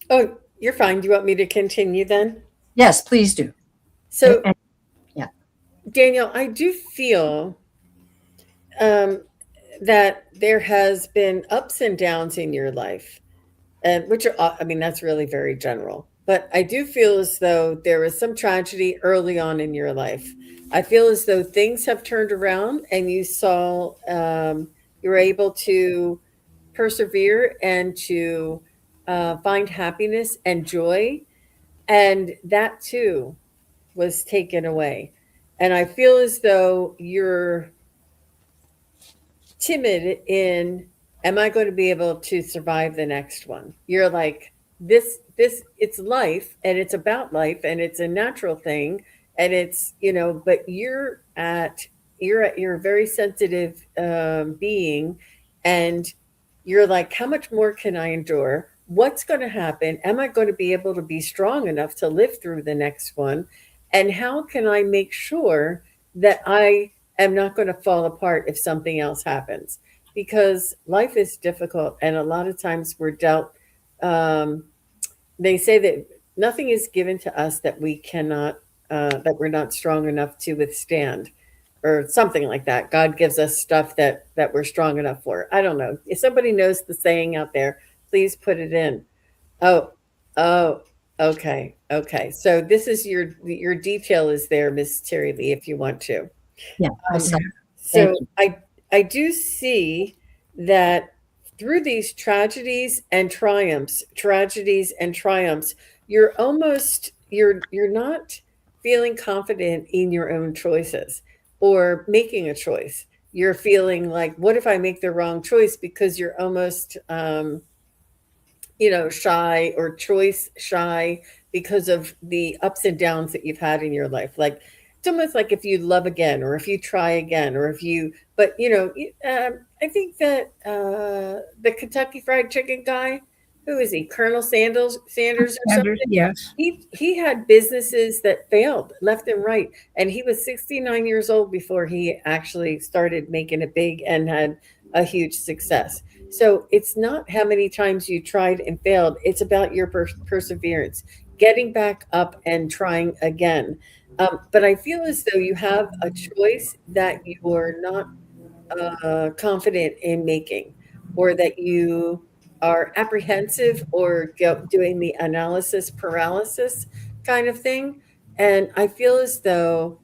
Speaker 1: Oh, you're fine. Do you want me to continue then?
Speaker 2: Yes, please do.
Speaker 1: So,
Speaker 2: yeah,
Speaker 1: Daniel, I do feel that there has been ups and downs in your life, and which are, I mean, that's really very general. But I do feel as though there was some tragedy early on in your life. I feel as though things have turned around, and you saw you were able to persevere and to find happiness and joy, and that too was taken away. And I feel as though you're timid in, am I going to be able to survive the next one? You're like, this it's life, and it's about life, and it's a natural thing, and it's, but you're a very sensitive being, and you're like, how much more can I endure? What's going to happen? Am I going to be able to be strong enough to live through the next one? And how can I make sure that I am not going to fall apart if something else happens? Because life is difficult, and a lot of times we're dealt. They say that nothing is given to us that we cannot, that we're not strong enough to withstand, or something like that. God gives us stuff that we're strong enough for. I don't know. If somebody knows the saying out there, please put it in. Oh, oh, okay, okay. So this is your detail is there, Miss Terry Lee, if you want to.
Speaker 2: yeah.
Speaker 1: So I do see that through these tragedies and triumphs, you're not feeling confident in your own choices or making a choice. You're feeling like, what if I make the wrong choice? Because you're almost shy or choice shy because of the ups and downs that you've had in your life. Like it's almost like if you love again, or if you try again, or if you, but I think that the Kentucky Fried Chicken guy, who is he, Colonel Sanders or something?
Speaker 3: Yes.
Speaker 1: He had businesses that failed left and right, and he was 69 years old before he actually started making it big and had a huge success. So it's not how many times you tried and failed. It's about your perseverance, getting back up and trying again. But I feel as though you have a choice that you're not confident in making, or that you are apprehensive, or doing the analysis paralysis kind of thing. And I feel as though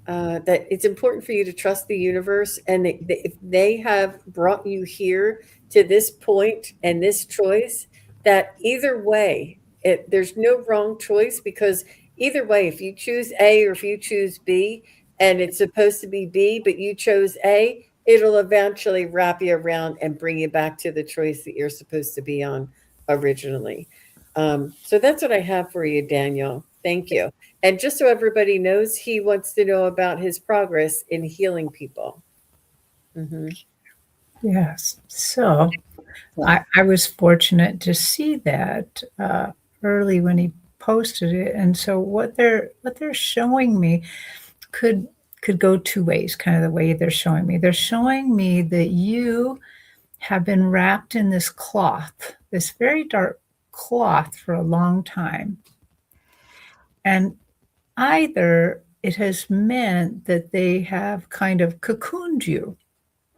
Speaker 1: that it's important for you to trust the universe, and if they have brought you here to this point and this choice, that either way, there's no wrong choice, because either way, if you choose A or if you choose B, and it's supposed to be B, but you chose A, it'll eventually wrap you around and bring you back to the choice that you're supposed to be on originally. So that's what I have for you, Daniel. Thank you. And just so everybody knows, he wants to know about his progress in healing people. Mm-hmm.
Speaker 3: Yes. So I was fortunate to see that early when he posted it. And so what they're showing me could go two ways, kind of the way they're showing me. They're showing me that you have been wrapped in this cloth, this very dark cloth, for a long time. And either it has meant that they have kind of cocooned you.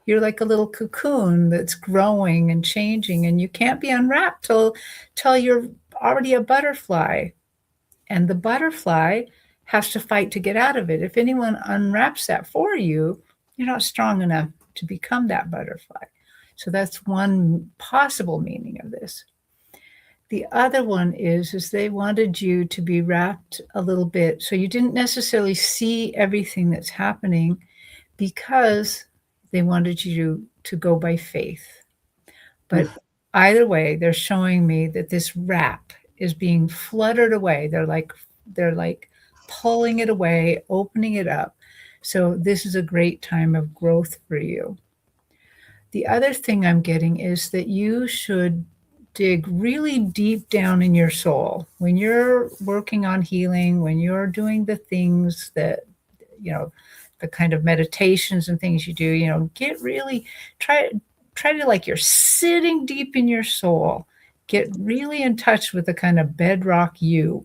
Speaker 3: You're like a little cocoon that's growing and changing, and you can't be unwrapped till you're already a butterfly. And the butterfly has to fight to get out of it. If anyone unwraps that for you, you're not strong enough to become that butterfly. So that's one possible meaning of this. The other one is they wanted you to be wrapped a little bit so you didn't necessarily see everything that's happening, because they wanted you to go by faith. But either way, they're showing me that this wrap is being fluttered away. They're like pulling it away, opening it up. So this is a great time of growth for you. The other thing I'm getting is that you should dig really deep down in your soul when you're working on healing, when you're doing the things that, the kind of meditations and things you do, get really, try to, like, you're sitting deep in your soul, get really in touch with the kind of bedrock you.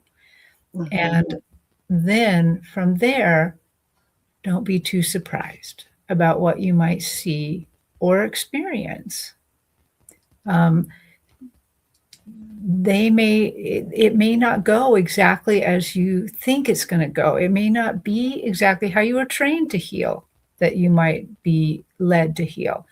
Speaker 3: And then from there, don't be too surprised about what you might see or experience. It may not go exactly as you think it's going to go. It may not be exactly how you were trained to heal, that you might be led to heal.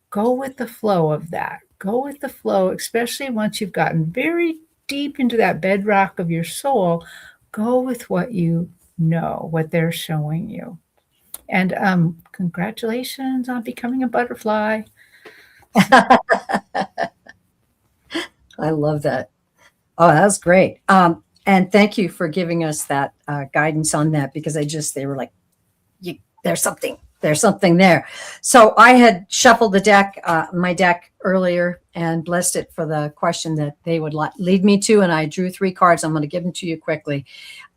Speaker 3: Go with the flow of that. Go with the flow, especially once you've gotten very deep into that bedrock of your soul. Go with what you know, what they're showing you. And congratulations on becoming a butterfly.
Speaker 2: I love that. Oh, that was great. And thank you for giving us that guidance on that, because they were like, there's something there. So I had shuffled my deck earlier, and blessed it for the question that they would lead me to. And I drew 3 cards. I'm going to give them to you quickly.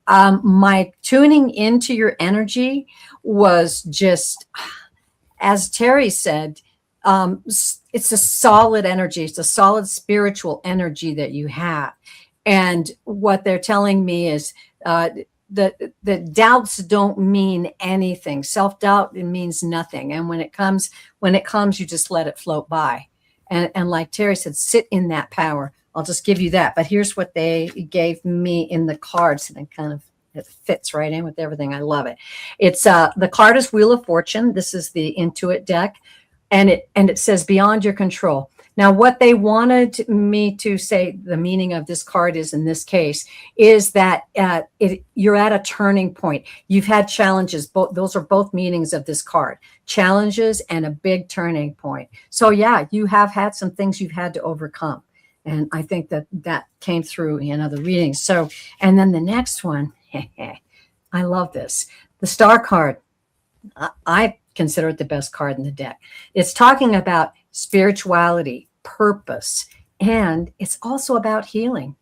Speaker 2: My tuning into your energy was just, as Terry said, it's a solid energy. It's a solid spiritual energy that you have. And what they're telling me is the doubts don't mean anything. Self-doubt, it means nothing. And when it comes, you just let it float by. And like Terry said, sit in that power. I'll just give you that. But here's what they gave me in the cards, and it fits right in with everything. I love it. It's the card is Wheel of Fortune. This is the Intuit deck. And it says beyond your control. Now, what they wanted me to say, the meaning of this card is, in this case, is that you're at a turning point. You've had challenges. Those are both meanings of this card: challenges and a big turning point. So yeah, you have had some things you've had to overcome. And I think that came through in other readings. So, and then the next one, I love this. The Star card. I consider it the best card in the deck. It's talking about spirituality, purpose, and it's also about healing.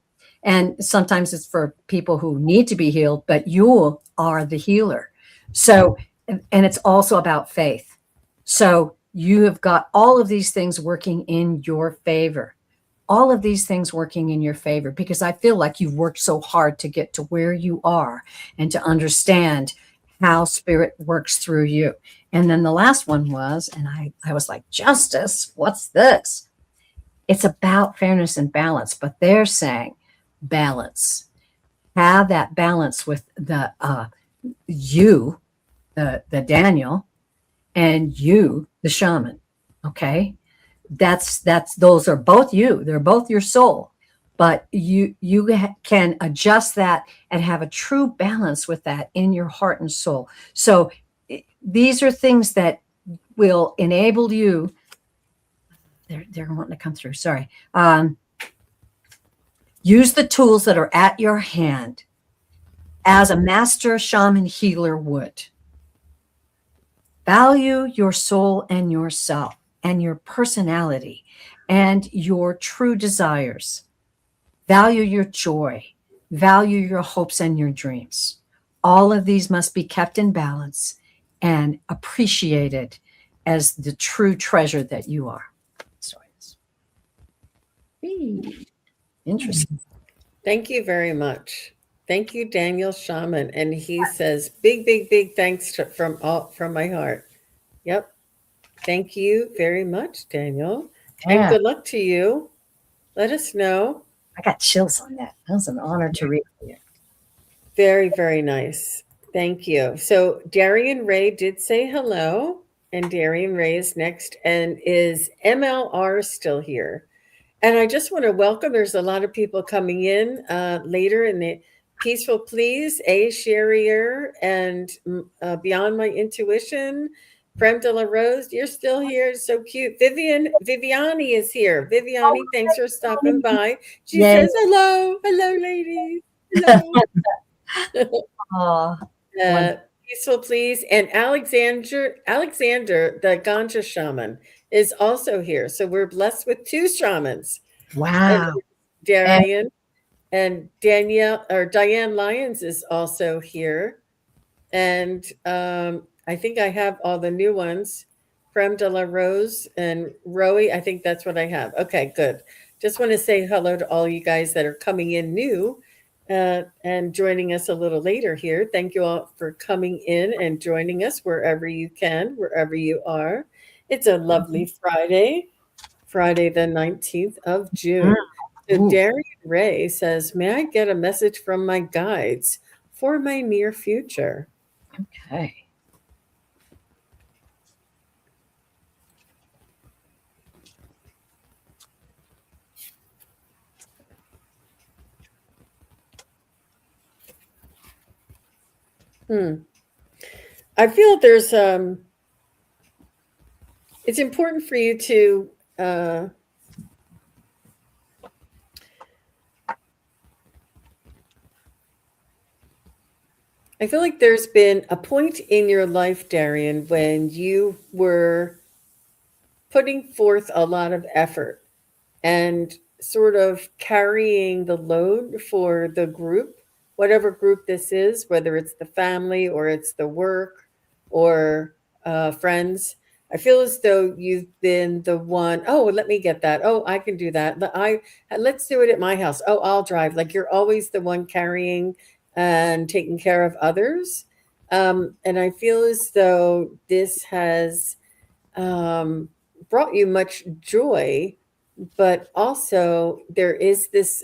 Speaker 2: And sometimes it's for people who need to be healed, but you are the healer. So, and it's also about faith. So you have got all of these things working in your favor. All of these things working in your favor, because I feel like you've worked so hard to get to where you are and to understand how spirit works through you. And then the last one was, and I was like, justice, what's this? It's about fairness and balance, but they're saying balance. Have that balance with the Daniel, and you, the shaman. Okay. Those are both you. They're both your soul, but you can adjust that and have a true balance with that in your heart and soul. So these are things that will enable you. They're wanting to come through. Sorry. Use the tools that are at your hand as a master shaman healer would. Value your soul and yourself and your personality and your true desires. Value your joy. Value your hopes and your dreams. All of these must be kept in balance and appreciated as the true treasure that you are. So it's interesting.
Speaker 1: Thank you very much. Thank you, Daniel Shaman. And he says, big, big, big thanks from my heart. Yep. Thank you very much, Daniel. And
Speaker 2: Yeah,
Speaker 1: good luck to you. Let us know.
Speaker 2: I got chills on that. That was an honor to read for you.
Speaker 1: Very, very nice. Thank you. So Darian Ray did say hello, and Darian Ray is next. And is MLR still here? And I just want to welcome, there's a lot of people coming in later in the Peaceful Please, A. Sherrier, and Beyond My Intuition. Prem de la Rose, you're still here. It's so cute. Viviani is here. Viviani, thanks for stopping by. She
Speaker 2: Yay.
Speaker 1: says, hello, hello, ladies. Hello.
Speaker 2: Oh,
Speaker 1: Peaceful Please. And Alexander, the Ganja shaman, is also here. So we're blessed with two shamans.
Speaker 2: wow.
Speaker 1: Darian and Danielle or Diane Lyons is also here. And I think I have all the new ones. Prem de la Rose and Rowie. I think that's what I have. Okay, good. Just want to say hello to all you guys that are coming in new and joining us a little later here. Thank you all for coming in and joining us wherever you can, wherever you are. It's a lovely Friday, Friday the 19th of June. So
Speaker 2: Ooh.
Speaker 1: Darian Ray says, may I get a message from my guides for my near future?
Speaker 2: Okay.
Speaker 1: I feel there's it's important for you to I feel like there's been a point in your life, Darian, when you were putting forth a lot of effort and sort of carrying the load for the group, whatever group this is, whether it's the family or it's the work or friends. I feel as though you've been the one. Oh, let me get that. Oh, I can do that. Let's do it at my house. Oh, I'll drive. Like you're always the one carrying and taking care of others. And I feel as though this has brought you much joy, but also there is this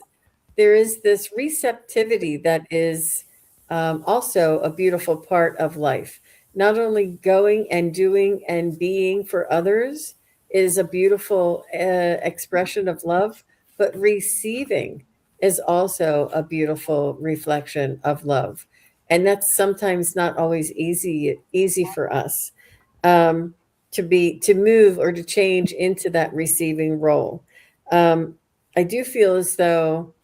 Speaker 1: receptivity that is also a beautiful part of life. Not only going and doing and being for others is a beautiful expression of love, but receiving is also a beautiful reflection of love, and that's sometimes not always easy for us um, to move or to change into that receiving role. Um, I do feel as though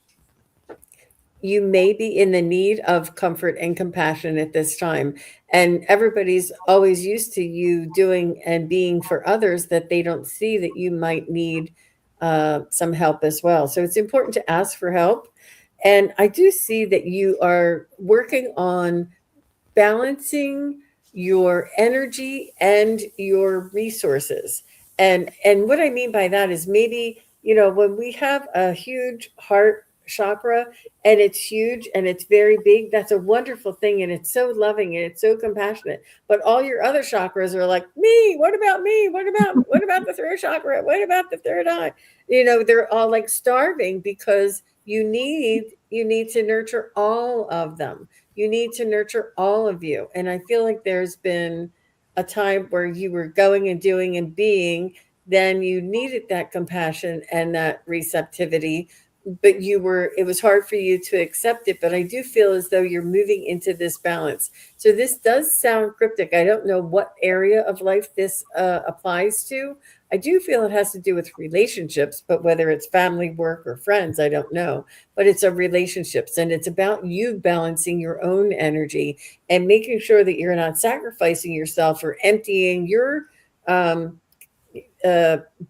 Speaker 1: you may be in the need of comfort and compassion at this time. And everybody's always used to you doing and being for others that they don't see that you might need some help as well. So it's important to ask for help. And I do see that you are working on balancing your energy and your resources. And what I mean by that is maybe, when we have a huge heart chakra and it's huge and it's very big, that's a wonderful thing and it's so loving and it's so compassionate. But all your other chakras are like, me, what about me? What about the third chakra? What about the third eye? They're all like starving because you need to nurture all of them. You need to nurture all of you. And I feel like there's been a time where you were going and doing and being, then you needed that compassion and that receptivity, but it was hard for you to accept it. But I do feel as though you're moving into this balance. So this does sound cryptic. I don't know what area of life this applies to. I do feel it has to do with relationships, but whether it's family, work, or friends, I don't know. But it's a relationships, and it's about you balancing your own energy and making sure that you're not sacrificing yourself or emptying your um,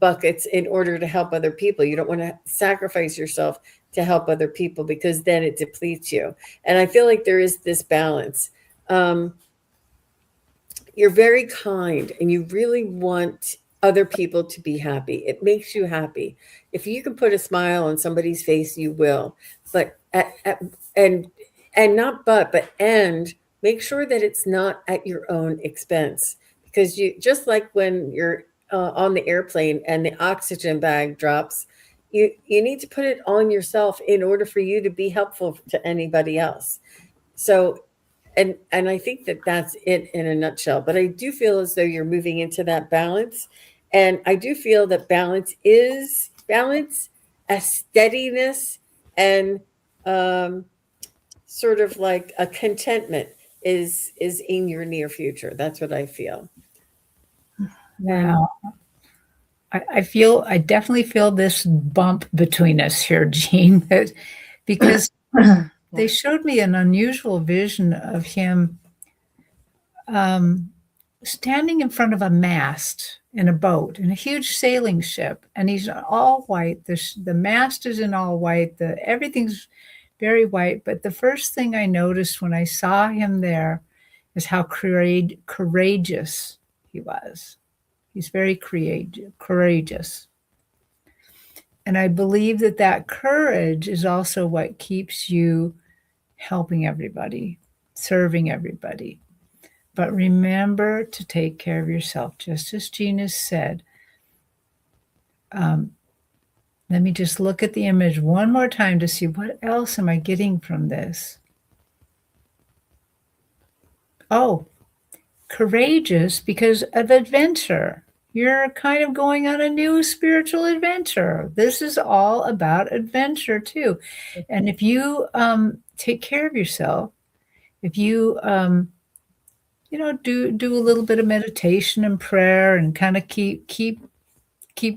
Speaker 1: buckets in order to help other people. You don't want to sacrifice yourself to help other people because then it depletes you. And I feel like there is this balance. You're very kind and you really want other people to be happy. It makes you happy. If you can put a smile on somebody's face, you will. But and and make sure that it's not at your own expense, because you, just like when you're on the airplane and the oxygen bag drops, you need to put it on yourself in order for you to be helpful to anybody else. So, and I think that that's it in a nutshell. But I do feel as though you're moving into that balance, and I do feel that balance, a steadiness, and um, sort of like a contentment is in your near future. That's what I feel. And
Speaker 3: Wow. I definitely feel this bump between us here, Jean, because they showed me an unusual vision of him um, standing in front of a mast in a boat, in a huge sailing ship, and he's all white. The mast is in all white. Everything's very white. But the first thing I noticed when I saw him there is how courageous he was. He's very courageous. And I believe that that courage is also what keeps you helping everybody, serving everybody. But remember to take care of yourself, just as Gina said. Let me just look at the image one more time to see what else am I getting from this. Oh, courageous because of adventure. You're kind of going on a new spiritual adventure. This is all about adventure too. And if you take care of yourself, if you do a little bit of meditation and prayer and kind of keep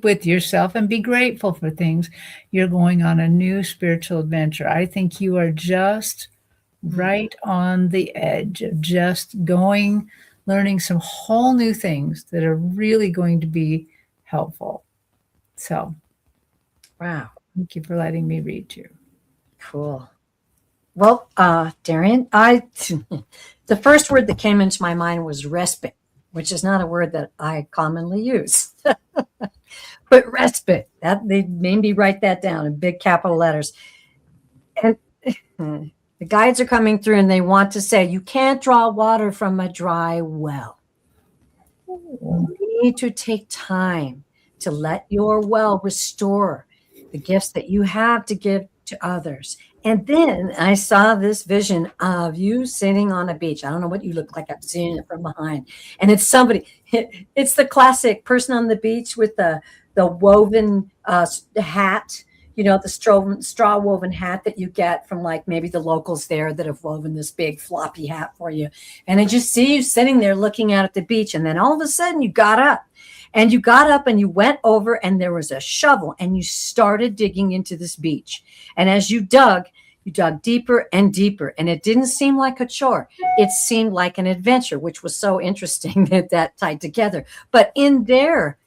Speaker 3: with yourself and be grateful for things, you're going on a new spiritual adventure. I think you are just right on the edge of just learning some whole new things that are really going to be helpful. So,
Speaker 2: Wow.
Speaker 3: thank you for letting me read you.
Speaker 2: Cool. Well, Darian, the first word that came into my mind was respite, which is not a word that I commonly use. But respite, that they made me write that down in big capital letters. And the guides are coming through and they want to say, you can't draw water from a dry well. You need to take time to let your well restore the gifts that you have to give to others. And then I saw this vision of you sitting on a beach. I don't know what you look like. I'm seeing it from behind. And it's somebody, it's the classic person on the beach with the woven hat, the straw woven hat that you get from like maybe the locals there that have woven this big floppy hat for you. And I just see you sitting there looking out at the beach. And then all of a sudden you got up. And you got up and you went over and there was a shovel and you started digging into this beach. And as you dug deeper and deeper. And it didn't seem like a chore. It seemed like an adventure, which was so interesting that tied together. But in there,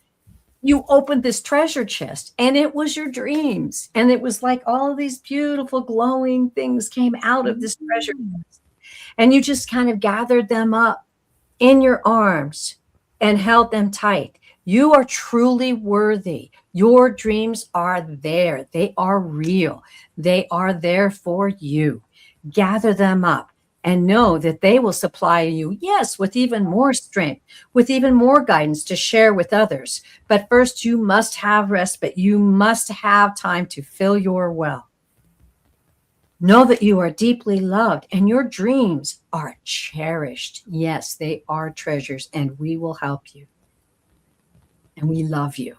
Speaker 2: you opened this treasure chest and it was your dreams. And it was like all of these beautiful glowing things came out of this treasure chest. And you just kind of gathered them up in your arms and held them tight. You are truly worthy. Your dreams are there. They are real. They are there for you. Gather them up and know that they will supply you, yes, with even more strength, with even more guidance to share with others. But first, you must have respite. You must have time to fill your well. Know that you are deeply loved and your dreams are cherished. Yes, they are treasures and we will help you. And we love you.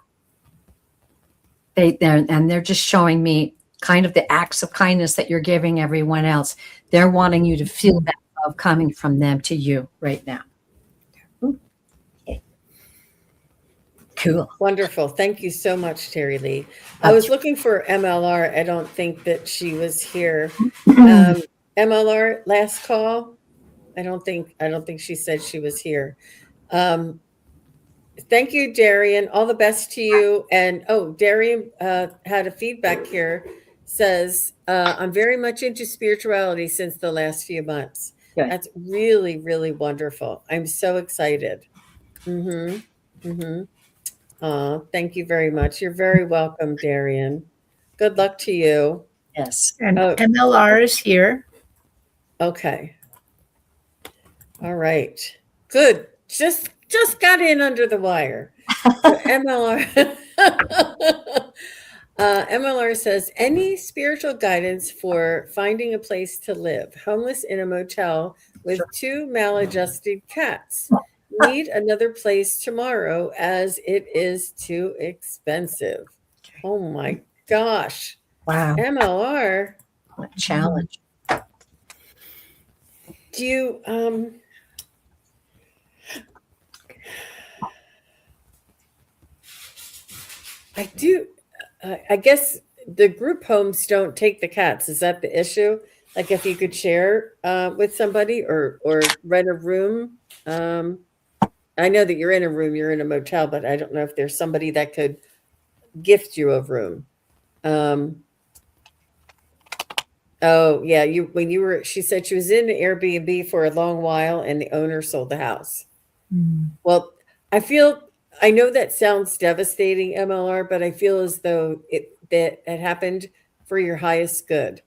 Speaker 2: They're just showing me kind of the acts of kindness that you're giving everyone else. They're wanting you to feel that love coming from them to you right now. Okay. Cool.
Speaker 1: wonderful. Thank you so much, Terry Lee. I was looking for MLR. I don't think that she was here. MLR, last call. I don't think she said she was here. Thank you, Darian. All the best to you. And Darian had a feedback here. Says, I'm very much into spirituality since the last few months.
Speaker 2: Good.
Speaker 1: That's really, really wonderful. I'm so excited. Thank you very much. You're very welcome, Darian. Good luck to you.
Speaker 2: Yes.
Speaker 3: And MLR is here.
Speaker 1: Okay. All right. Good. Just got in under the wire. So MLR MLR says any spiritual guidance for finding a place to live. Homeless in a motel with two maladjusted cats. Need another place tomorrow as it is too expensive. Oh my gosh.
Speaker 2: Wow.
Speaker 1: MLR,
Speaker 2: What a challenge.
Speaker 1: do you I do I guess the group homes don't take the cats. Is that the issue? Like if you could share with somebody or rent a room. I know that you're in a room, you're in a motel, but I don't know if there's somebody that could gift you a room. Oh yeah, she said she was in the Airbnb for a long while and the owner sold the house. Well, I know that sounds devastating, MLR, but I feel as though it happened for your highest good.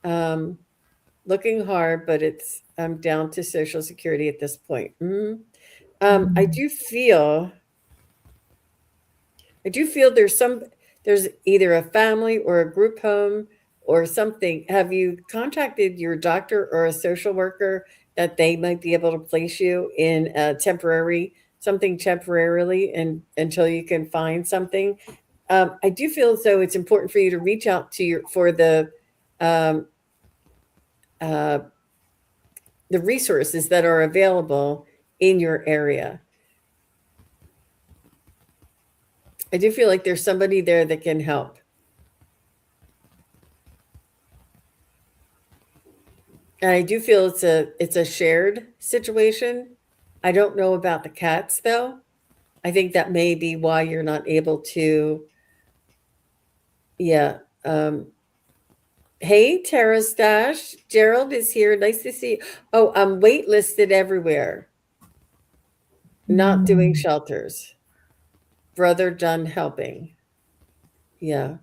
Speaker 1: Looking hard, but I'm down to Social Security at this point. I do feel there's either a family or a group home or something. Have you contacted your doctor or a social worker that they might be able to place you in something temporarily and until you can find something? I do feel as though it's important for you to reach out to um, uh, the resources that are available in your area. I do feel like there's somebody there that can help. And I do feel it's a shared situation. I don't know about the cats though. I think that may be why you're not able to. Yeah. Hey, Tara Stash. Gerald is here. Nice to see you. Oh, I'm waitlisted everywhere. Not doing shelters. Brother done helping. Yeah.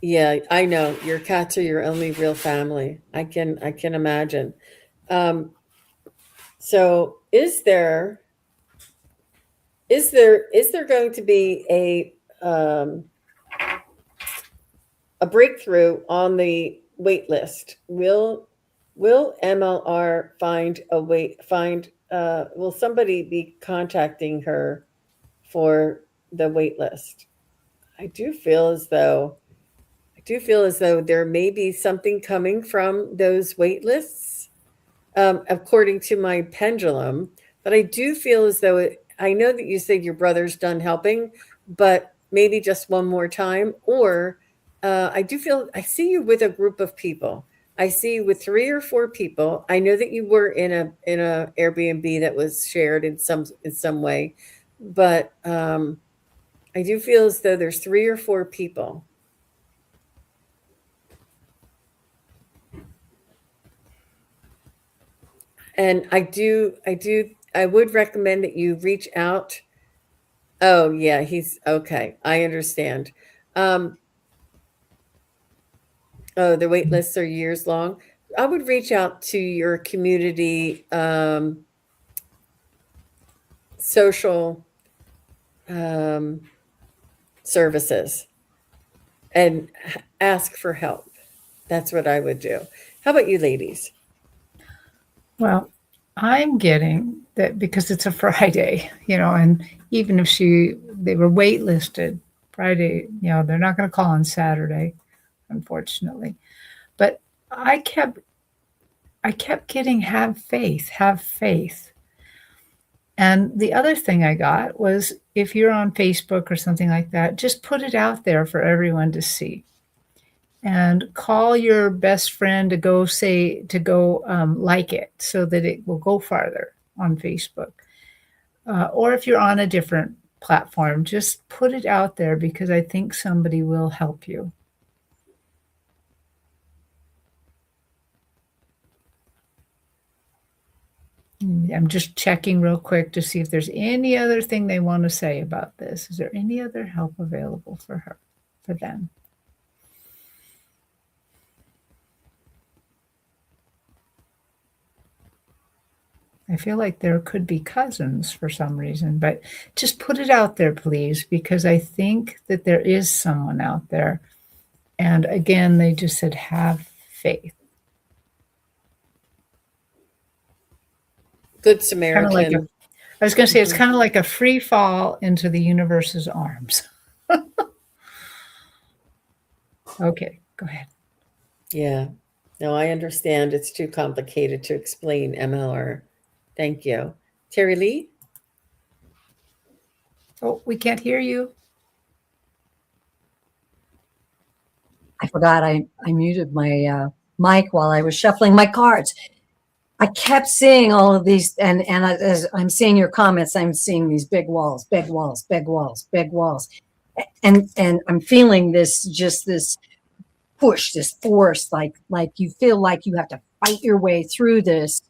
Speaker 1: Yeah, I know. Your cats are your only real family. I can imagine. So is there going to be a breakthrough on the wait list? Will MLR will somebody be contacting her for the wait list? I do feel as though there may be something coming from those wait lists, according to my pendulum. But I do feel as though I know that you said your brother's done helping, but maybe just one more time. Or I do feel I see you with a group of people. I see you with 3 or 4 people. I know that you were in a Airbnb that was shared in some way, but I do feel as though there's 3 or 4 people. And I would recommend that you reach out. Oh yeah, he's okay. I understand. Oh, the wait lists are years long. I would reach out to your community social services and ask for help. That's what I would do. How about you, ladies?
Speaker 3: Well, I'm getting that because it's a Friday, and even if they were waitlisted Friday, they're not going to call on Saturday, unfortunately. But I kept getting have faith. And the other thing I got was if you're on Facebook or something like that, just put it out there for everyone to see. And call your best friend to go like it so that it will go farther on Facebook. Or if you're on a different platform, just put it out there because I think somebody will help you. I'm just checking real quick to see if there's any other thing they want to say about this. Is there any other help available for them? I feel like there could be cousins for some reason, but just put it out there, please, because I think that there is someone out there. And again, they just said, have faith.
Speaker 1: Good
Speaker 3: Kind of like
Speaker 1: Samaritan.
Speaker 3: I was going to say, it's
Speaker 1: Mhm.
Speaker 3: kind of like a free fall into the universe's arms. Okay, go ahead.
Speaker 1: Yeah. No, I understand. It's too complicated to explain, MLR. Thank you. Terry Lee?
Speaker 3: Oh, we can't hear you.
Speaker 2: I forgot I muted my mic while I was shuffling my cards. I kept seeing all of these, and as I'm seeing your comments, I'm seeing these big walls, big walls, big walls, big walls, and I'm feeling this push, this force, like you feel like you have to fight your way through this.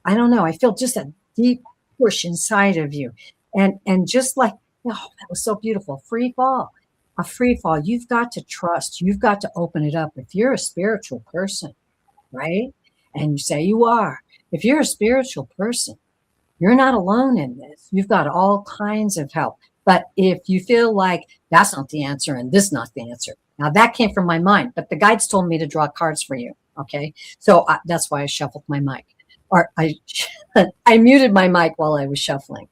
Speaker 2: I don't know. I feel just a deep push inside of you, and just like, oh, that was so beautiful. Free fall, a free fall. You've got to trust. You've got to open it up. If you're a spiritual person, right, and you say you are, if you're a spiritual person, you're not alone in this. You've got all kinds of help. But if you feel like that's not the answer and this not the answer, now that came from my mind, but the guides told me to draw cards for you. Okay, so that's why I shuffled my mic, or I I muted my mic while I was shuffling.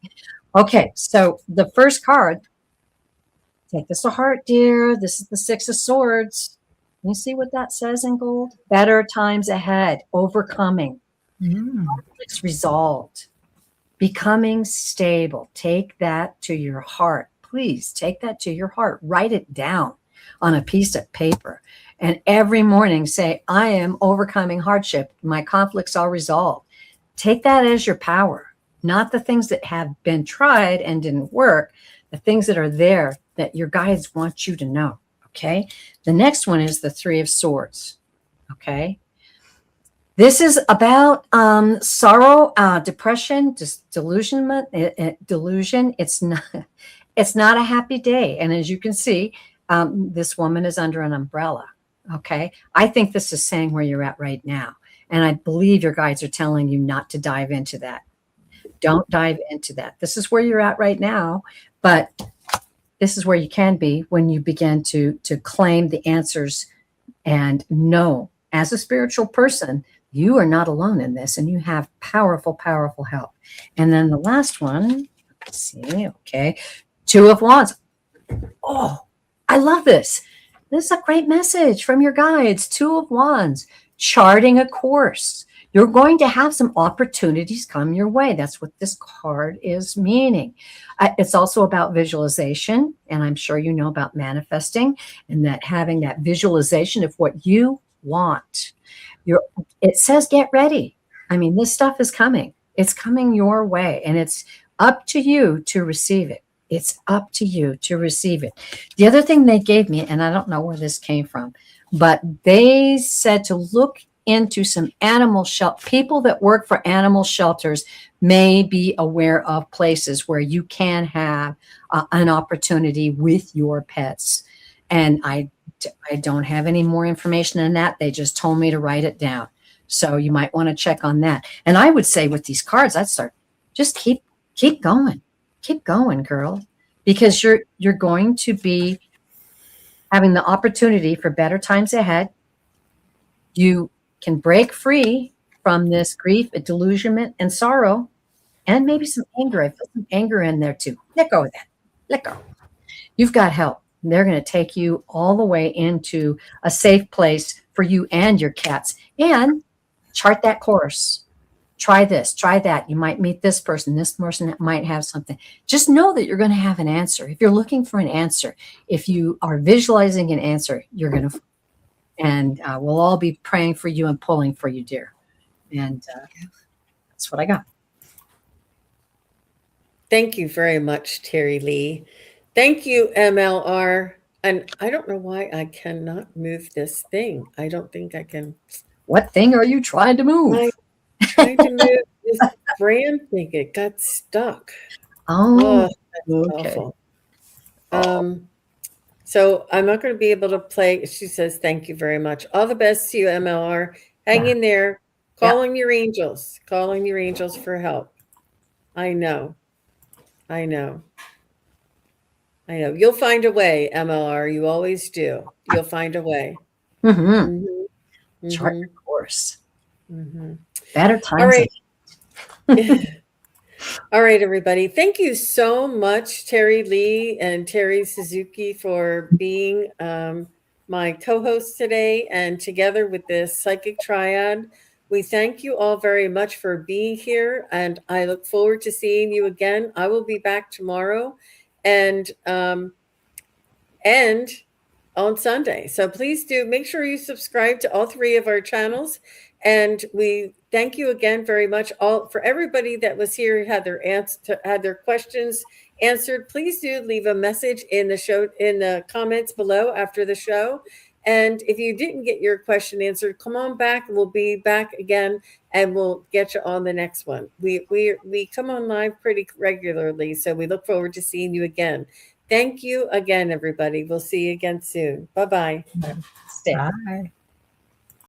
Speaker 2: Okay, so the first card, take this to heart, dear. This is the Six of Swords. You see what that says in gold? Better times ahead, overcoming, conflicts resolved, becoming stable. Take that to your heart. Please take that to your heart. Write it down on a piece of paper. And every morning say, I am overcoming hardship. My conflicts are resolved. Take that as your power, not the things that have been tried and didn't work, the things that are there that your guides want you to know. Okay. The next one is the Three of Swords. Okay. This is about sorrow, depression, delusion. Delusion. It's not a happy day. And as you can see, this woman is under an umbrella. Okay. I think this is saying where you're at right now. And I believe your guides are telling you not to dive into that. Don't dive into that. This is where you're at right now, but this is where you can be when you begin to claim the answers and know, as a spiritual person, you are not alone in this, and you have powerful, powerful help. And then the last one, let's see, okay, Two of Wands. Oh, I love this. This is a great message from your guides. Two of Wands, charting a course. You're going to have some opportunities come your way. That's what this card is meaning. It's also about visualization, and I'm sure you know about manifesting, and that having that visualization of what you want. It says get ready. I mean, this stuff is coming. It's coming your way, and it's up to you to receive it. It's up to you to receive it. The other thing they gave me, and I don't know where this came from, but they said to look into some animal shelter. People that work for animal shelters may be aware of places where you can have an opportunity with your pets. And I don't have any more information than that. They just told me to write it down. So you might want to check on that. And I would say with these cards, I'd start, just keep going. Keep going, girl, because you're going to be having the opportunity for better times ahead. You can break free from this grief, delusionment, and sorrow, and maybe some anger. I feel some anger in there too. Let go of that. Let go. You've got help. They're going to take you all the way into a safe place for you and your cats, and chart that course. Try this, try that. You might meet this person that might have something. Just know that you're going to have an answer. If you're looking for an answer, if you are visualizing an answer, you're going to, and we'll all be praying for you and pulling for you, dear. And that's what I got.
Speaker 1: Thank you very much, Terry Lee. Thank you, MLR. And I don't know why I cannot move this thing. I don't think I can.
Speaker 2: What thing are you trying to move?
Speaker 1: I tried to move this brand thing. It got stuck.
Speaker 2: Oh,
Speaker 1: that's
Speaker 2: okay.
Speaker 1: awful. So I'm not going to be able to play. She says, thank you very much. All the best to you, MLR. Hang in there. Calling your angels. Calling your angels for help. I know. I know. I know. You'll find a way, MLR. You always do. You'll find a way.
Speaker 2: Mm-hmm.
Speaker 1: Mm-hmm.
Speaker 2: Chart
Speaker 1: Mm-hmm.
Speaker 2: your course.
Speaker 1: Mm-hmm.
Speaker 2: Better times.
Speaker 1: All right. All right, everybody. Thank you so much, Terry Lee and Terry Suzuki, for being my co-hosts today. And together with this Psychic Triad, we thank you all very much for being here. And I look forward to seeing you again. I will be back tomorrow and on Sunday. So please do make sure you subscribe to all three of our channels. And we thank you again very much all for everybody that was here, had their questions answered. Please do leave a message in the comments below after the show. And if you didn't get your question answered, come on back. We'll be back again and we'll get you on the next one. We come on live pretty regularly, so we look forward to seeing you again. Thank you again, everybody. We'll see you again soon. Bye-bye.
Speaker 2: Stay.
Speaker 3: Bye.